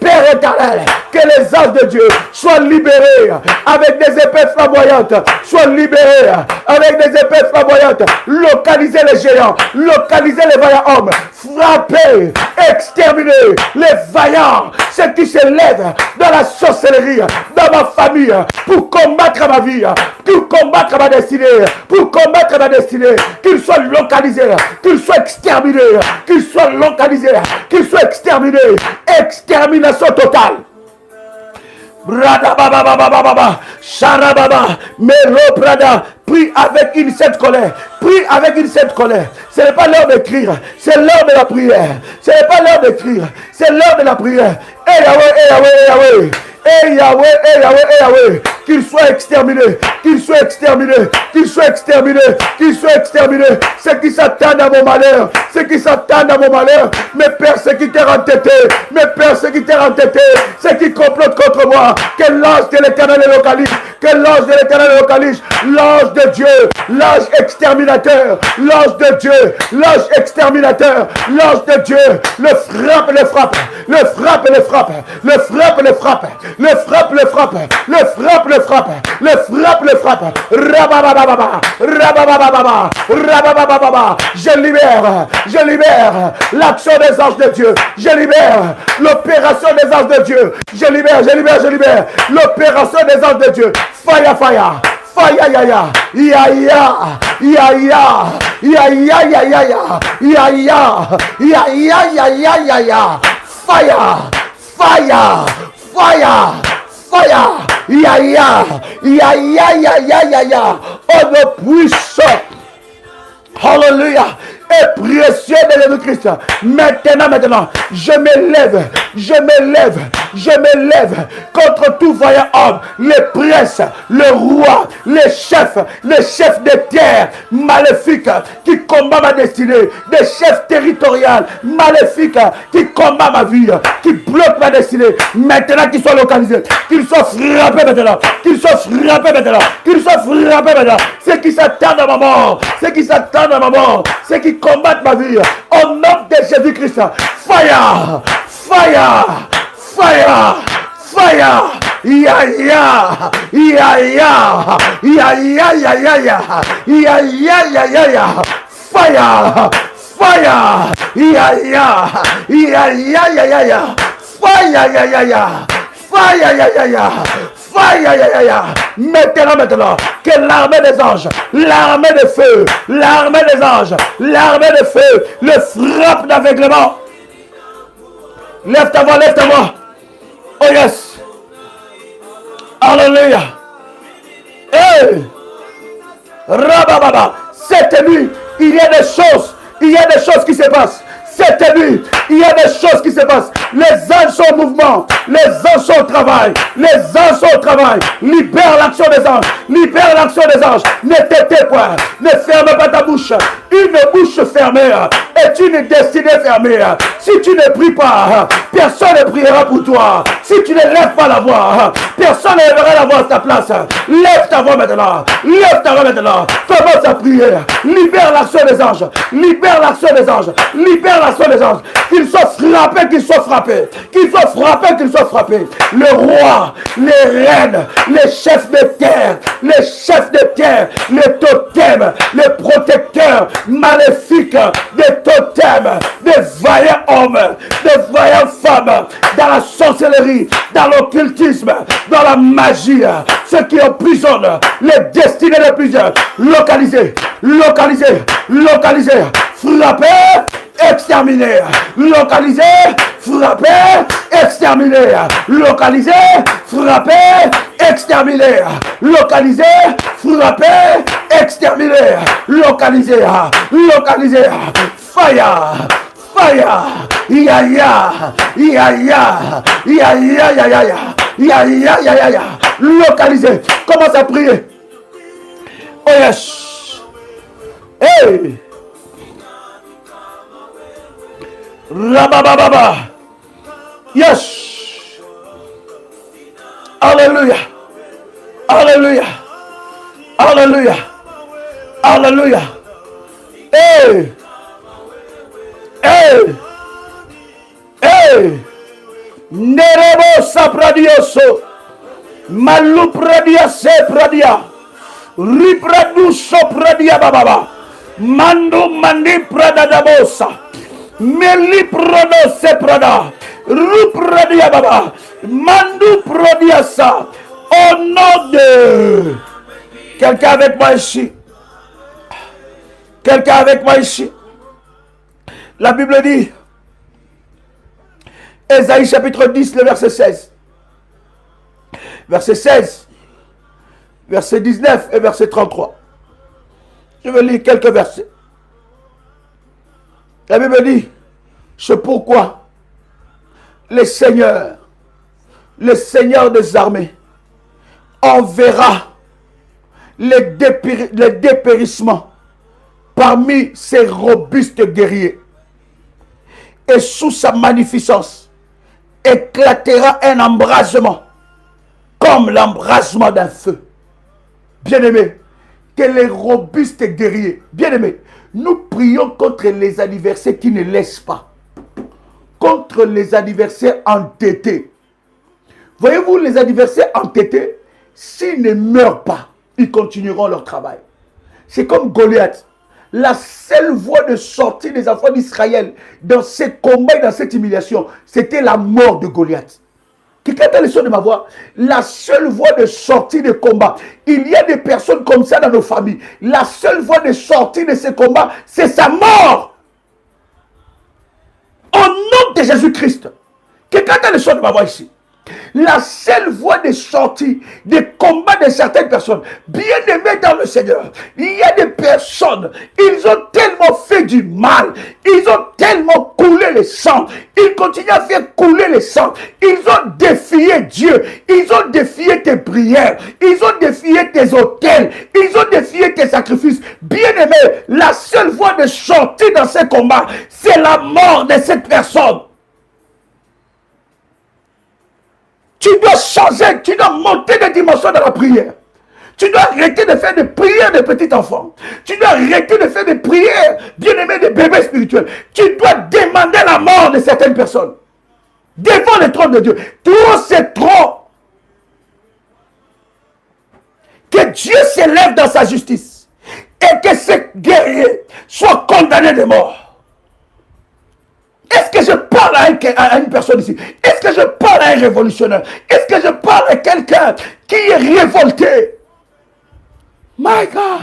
Père éternel, que les anges de Dieu soient libérés avec des épées flamboyantes, localiser les géants, localiser les vaillants hommes, frapper, exterminer les vaillants, ceux qui se lèvent dans la sorcellerie, dans ma famille, pour combattre ma vie, pour combattre ma destinée, qu'ils soient localisés, qu'ils soient exterminés, extermination totale. Bradabababababa, Sharababa, Mero Prada, prie avec une sainte colère. Ce n'est pas l'heure d'écrire, c'est l'heure de la prière. Et Yahweh, qu'ils soient exterminés, ceux qui s'attendent à mon malheur, mes persécuteurs entêtés, ceux qui complotent contre moi, que l'ange de l'Éternel les localise, l'ange de Dieu, l'ange exterminateur, l'ange de Dieu, le frappe, rababababa, je libère l'action des anges de Dieu, je libère l'opération des anges de Dieu, je libère l'opération des anges de Dieu, fire, oh nos puissants, hallelujah, et précieux de Jésus-Christ. Maintenant, je m'élève contre tout vaillant homme, les princes, le roi, les chefs de terre maléfiques qui combattent ma destinée, des chefs territoriaux maléfiques qui combattent ma vie, qui bloquent ma destinée. Maintenant qu'ils soient localisés, qu'ils soient frappés maintenant, ceux qui s'attendent à ma mort, ceux qui combattent ma vie, au nom de Jésus-Christ, fire, Maintenant, que l'armée des anges, l'armée de feu, le frappe d'aveuglement. Lève ta voix. Oh yes. Alléluia. Hey. Rabababa. Cette nuit, il y a des choses qui se passent. Cette nuit, il y a des choses qui se passent. Les anges sont en mouvement. Les anges sont au travail. Libère l'action des anges. Ne t'étais point. Ne ferme pas ta bouche. Une bouche fermée est une destinée fermée. Si tu ne pries pas, personne ne priera pour toi. Si tu ne lèves pas la voix, personne ne lèvera la voix à ta place. Lève ta voix maintenant. Lève ta voix maintenant. Commence à prier. Libère l'action des anges. Libère l'action des anges. Libère l'action des anges. Qu'ils soient frappés, qu'ils soient frappés. Qu'ils soient frappés, qu'ils soient frappés. Le roi, les reines, les chefs de terre, les chefs de terre, les totems, les protecteurs maléfiques des totems, des vaillants hommes, des vaillantes femmes, dans la sorcellerie, dans l'occultisme, dans la magie, ceux qui emprisonnent les destinées de plusieurs, localisés, localisés, localisés, frappés, exterminés, localisés, frappés, exterminés, localisés, frappés, exterminés, localisés, frappés, exterminés, localisés, localisés, fire, fire, ya ya, ya ya, ya ya ya ya ya, ya ya ya ya ya, localisé. Commence à prier. Oh yes. Hey. Rabababa. Yes. Alléluia. Alléluia. Alléluia. Alléluia. Hey. Hey. Hey. Nerebo sapradioso. Malupradia se pradia. Ripradu sopradia bababa. Mando mandi prada dabosa. Meli prodo se prada. Rupradia baba. Mandu prodia sa. Au nom de. Quelqu'un avec moi ici. Quelqu'un avec moi ici. La Bible dit. Ésaïe chapitre 10, le verset 16. Verset 16. Verset 19 et verset 33. Je vais lire quelques versets. La Bible dit, c'est pourquoi le Seigneur des armées, enverra les dépérissements parmi ces robustes guerriers. Et sous sa magnificence, éclatera un embrasement, comme l'embrasement d'un feu. Bien-aimés, que les robustes guerriers, bien-aimés, nous prions contre les adversaires qui ne laissent pas, contre les adversaires entêtés. Voyez-vous, les adversaires entêtés, s'ils ne meurent pas, ils continueront leur travail. C'est comme Goliath. La seule voie de sortie des enfants d'Israël dans ces combats et dans cette humiliation, c'était la mort de Goliath. Quelqu'un a le son de ma voix? La seule voie de sortie de combat. Il y a des personnes comme ça dans nos familles. La seule voie de sortie de ces combats, c'est sa mort. Au nom de Jésus-Christ. Quelqu'un a le son de ma voix ici? La seule voie de sortie des combats de certaines personnes, bien aimées dans le Seigneur, il y a des personnes, ils ont tellement fait du mal, ils ont tellement coulé le sang, ils continuent à faire couler le sang, ils ont défié Dieu, ils ont défié tes prières, ils ont défié tes autels, ils ont défié tes sacrifices. Bien aimé, la seule voie de sortie dans ces combats, c'est la mort de cette personne. Tu dois changer, tu dois monter de dimension dans la prière. Tu dois arrêter de faire des prières de petits enfants. Tu dois arrêter de faire des prières, bien-aimés, de bébés spirituels. Tu dois demander la mort de certaines personnes. Devant le trône de Dieu. Trop, c'est trop. Que Dieu s'élève dans sa justice. Et que ces guerriers soient condamnés de mort. Est-ce que je parle à une personne ici? Est-ce que je parle à un révolutionnaire? Est-ce que je parle à quelqu'un qui est révolté? My God.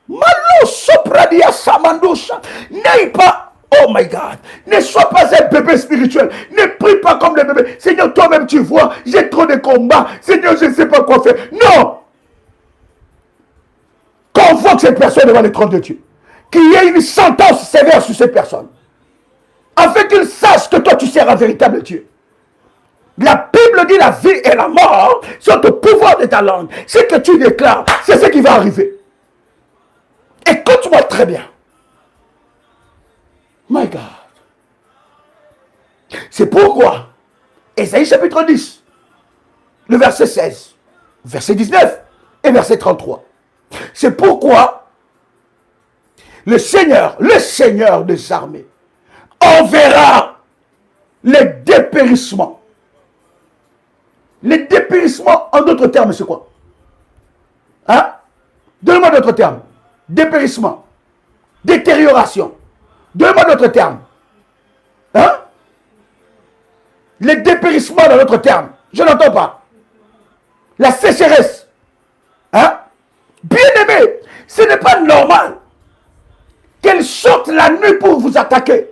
Malo sopradia samandosha. N'aie pas, oh my God, ne sois pas un bébé spirituel. Ne prie pas comme le bébé. Seigneur, toi-même tu vois, j'ai trop de combats. Seigneur, je ne sais pas quoi faire. Non. Convoque cette personne devant le trône de Dieu. Qu'il y ait une sentence sévère sur cette personne. Afin qu'il sache que toi tu sers un véritable Dieu. La Bible dit la vie et la mort sont au pouvoir de ta langue. Ce que tu déclares, c'est ce qui va arriver. Écoute-moi très bien. My God. C'est pourquoi, Ésaïe chapitre 10, le verset 16, verset 19 et verset 33. C'est pourquoi le Seigneur des armées, enverra les dépérissements. Les dépérissements, en d'autres termes, c'est quoi? Hein? Donne-moi d'autres termes. Dépérissement. Détérioration. Donne-moi d'autres termes. Hein? Les dépérissements dans d'autres termes. Je n'entends pas. La sécheresse. Hein? Bien-aimé, ce n'est pas normal qu'elle sorte la nuit pour vous attaquer.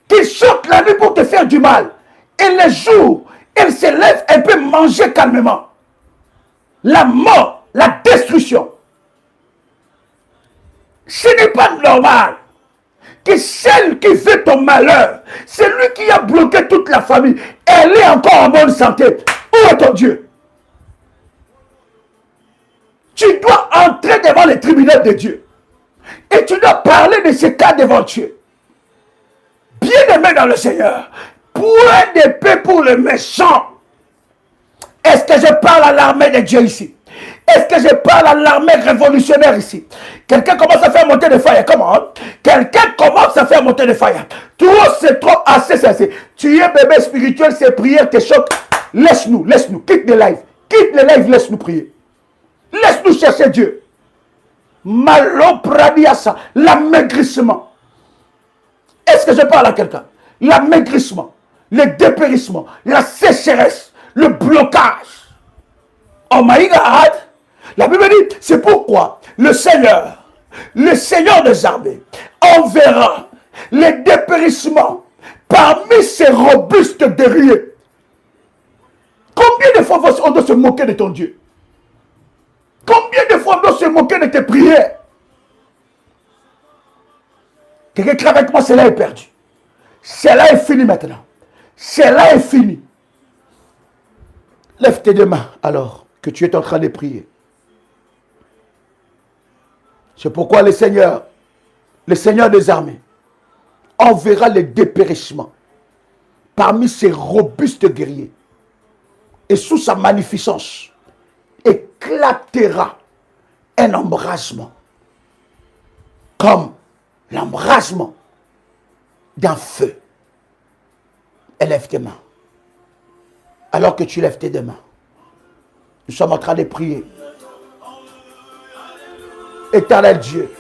Qu'elle sorte la nuit pour te faire du mal. Et le jour, elle se lève, elle peut manger calmement. La mort, la destruction. Ce n'est pas normal que celle qui fait ton malheur, celui qui a bloqué toute la famille, elle est encore en bonne santé. Où est ton Dieu? Tu dois entrer devant les tribunaux de Dieu. Et tu dois parler de ces cas devant Dieu. Bien-aimé dans le Seigneur, point d'épée pour le méchant. Est-ce que je parle à l'armée de Dieu ici? Est-ce que je parle à l'armée révolutionnaire ici? Quelqu'un commence à faire monter des fire. Comment? Quelqu'un commence à faire monter des fire. Trop, c'est trop, assez, c'est assez. Tu es bébé spirituel, ces prières te choquent. Laisse-nous, quitte le live. Quitte le live, laisse-nous prier. Laisse-nous chercher Dieu. Malopradiasa, l'amaigrissement. Est-ce que je parle à quelqu'un? L'amaigrissement, le dépérissement, la sécheresse, le blocage. Oh my God! La Bible dit, c'est pourquoi le Seigneur des armées, enverra les dépérissements parmi ces robustes guerriers. Combien de fois on doit se moquer de ton Dieu? Combien de fois on doit se moquer de tes prières? Quelqu'un qui avec moi, cela est perdu. Cela est fini maintenant. Cela est fini. Lève tes deux mains alors que tu es en train de prier. C'est pourquoi le Seigneur des armées, enverra les dépérissements parmi ces robustes guerriers. Et sous sa magnificence, éclatera un embrasement comme l'embrasement d'un feu. Élève tes mains. Alors que tu lèves tes deux mains, nous sommes en train de prier. Éternel Dieu,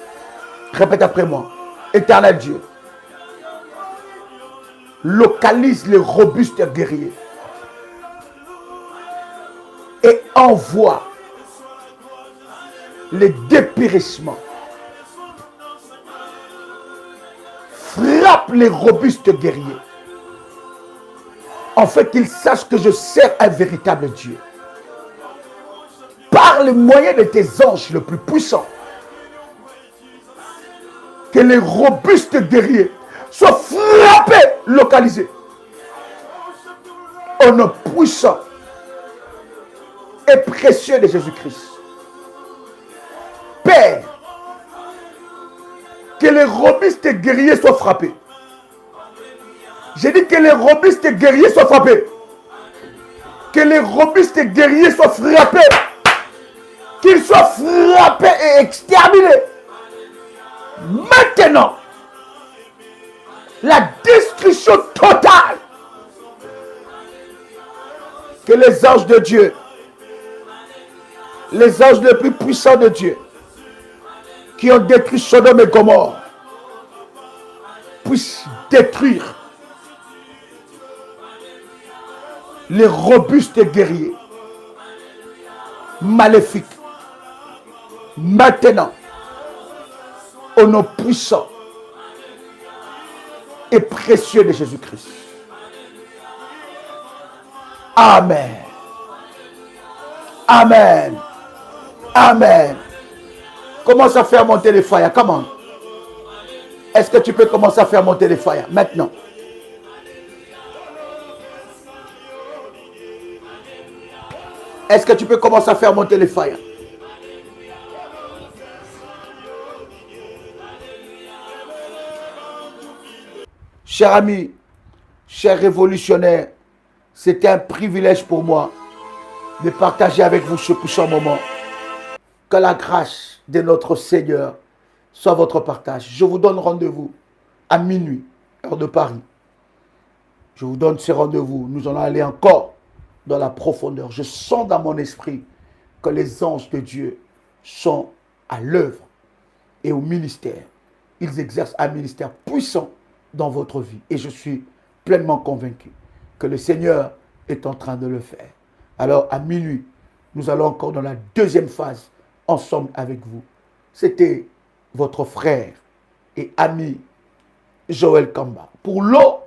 répète après moi. Éternel Dieu, localise les robustes guerriers et envoie les dépérissements. Frappe les robustes guerriers. En fait, qu'ils sachent que je sers un véritable Dieu. Par le moyen de tes anges le plus puissants, que les robustes guerriers soient frappés, localisés. Au nom puissant et précieux de Jésus-Christ. Père, que les robustes guerriers soient frappés. J'ai dit que les robustes guerriers soient frappés. Que les robustes guerriers soient frappés. Qu'ils soient frappés et exterminés. Maintenant, la destruction totale. Que les anges de Dieu, les anges les plus puissants de Dieu, qui ont détruit Sodome et Gomorrhe, puissent détruire les robustes guerriers maléfiques. Maintenant, au nom puissant et précieux de Jésus-Christ. Amen. Amen. Amen. Commence à faire monter les fire. Comment? Est-ce que tu peux commencer à faire monter les fire maintenant? Est-ce que tu peux commencer à faire monter les fire? Chers amis, chers révolutionnaires, c'était un privilège pour moi de partager avec vous ce puissant moment. Que la grâce de notre Seigneur soit votre partage. Je vous donne rendez-vous à minuit, heure de Paris. Je vous donne ce rendez-vous. Nous allons aller encore dans la profondeur. Je sens dans mon esprit que les anges de Dieu sont à l'œuvre et au ministère. Ils exercent un ministère puissant dans votre vie. Et je suis pleinement convaincu que le Seigneur est en train de le faire. Alors à minuit, nous allons encore dans la deuxième phase ensemble avec vous. C'était votre frère et ami Joël Kamba. Pour l'eau,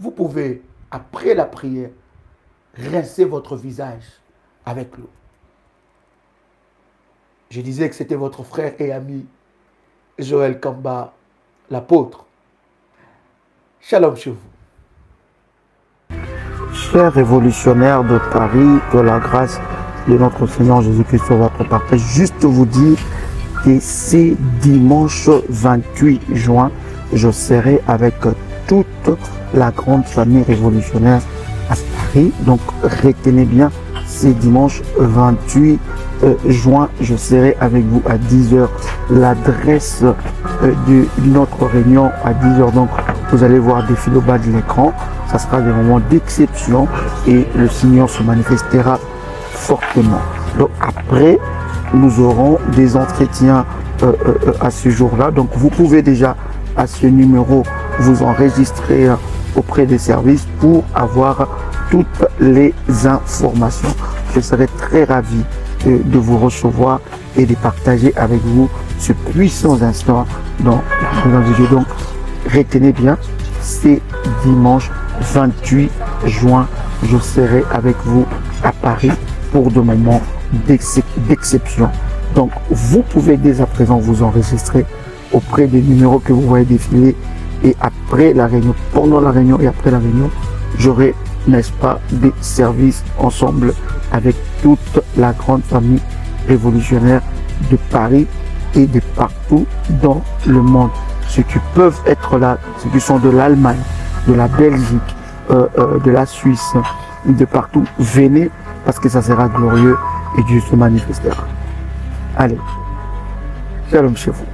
vous pouvez, après la prière, rincer votre visage avec l'eau. Je disais que c'était votre frère et ami Joël Kamba, l'apôtre. Shalom chez vous. Chers révolutionnaires de Paris, que la grâce de notre Seigneur Jésus-Christ soit votre partage. Juste vous dire que c'est dimanche 28 juin, je serai avec toute la grande famille révolutionnaire à Paris. Donc retenez bien, c'est dimanche 28 juin, je serai avec vous à 10h. L'adresse de notre réunion à 10h. Donc vous allez voir défiler au bas de l'écran. Ça sera des moments d'exception et le Seigneur se manifestera fortement. Donc après, nous aurons des entretiens à ce jour-là. Donc vous pouvez déjà à ce numéro vous enregistrer auprès des services pour avoir toutes les informations. Je serai très ravi de vous recevoir et de partager avec vous ce puissant instant dans la présence de Dieu. Donc retenez bien, c'est dimanche 28 juin, je serai avec vous à Paris pour de moments d'exception. Donc vous pouvez dès à présent vous enregistrer auprès des numéros que vous voyez défiler, et après la réunion, pendant la réunion et après la réunion, j'aurai, n'est-ce pas, des services ensemble avec toute la grande famille révolutionnaire de Paris et de partout dans le monde. Ceux qui peuvent être là, ceux qui sont de l'Allemagne, de la Belgique, de la Suisse, de partout, venez parce que ça sera glorieux et Dieu se manifestera. Allez, shalom chez vous.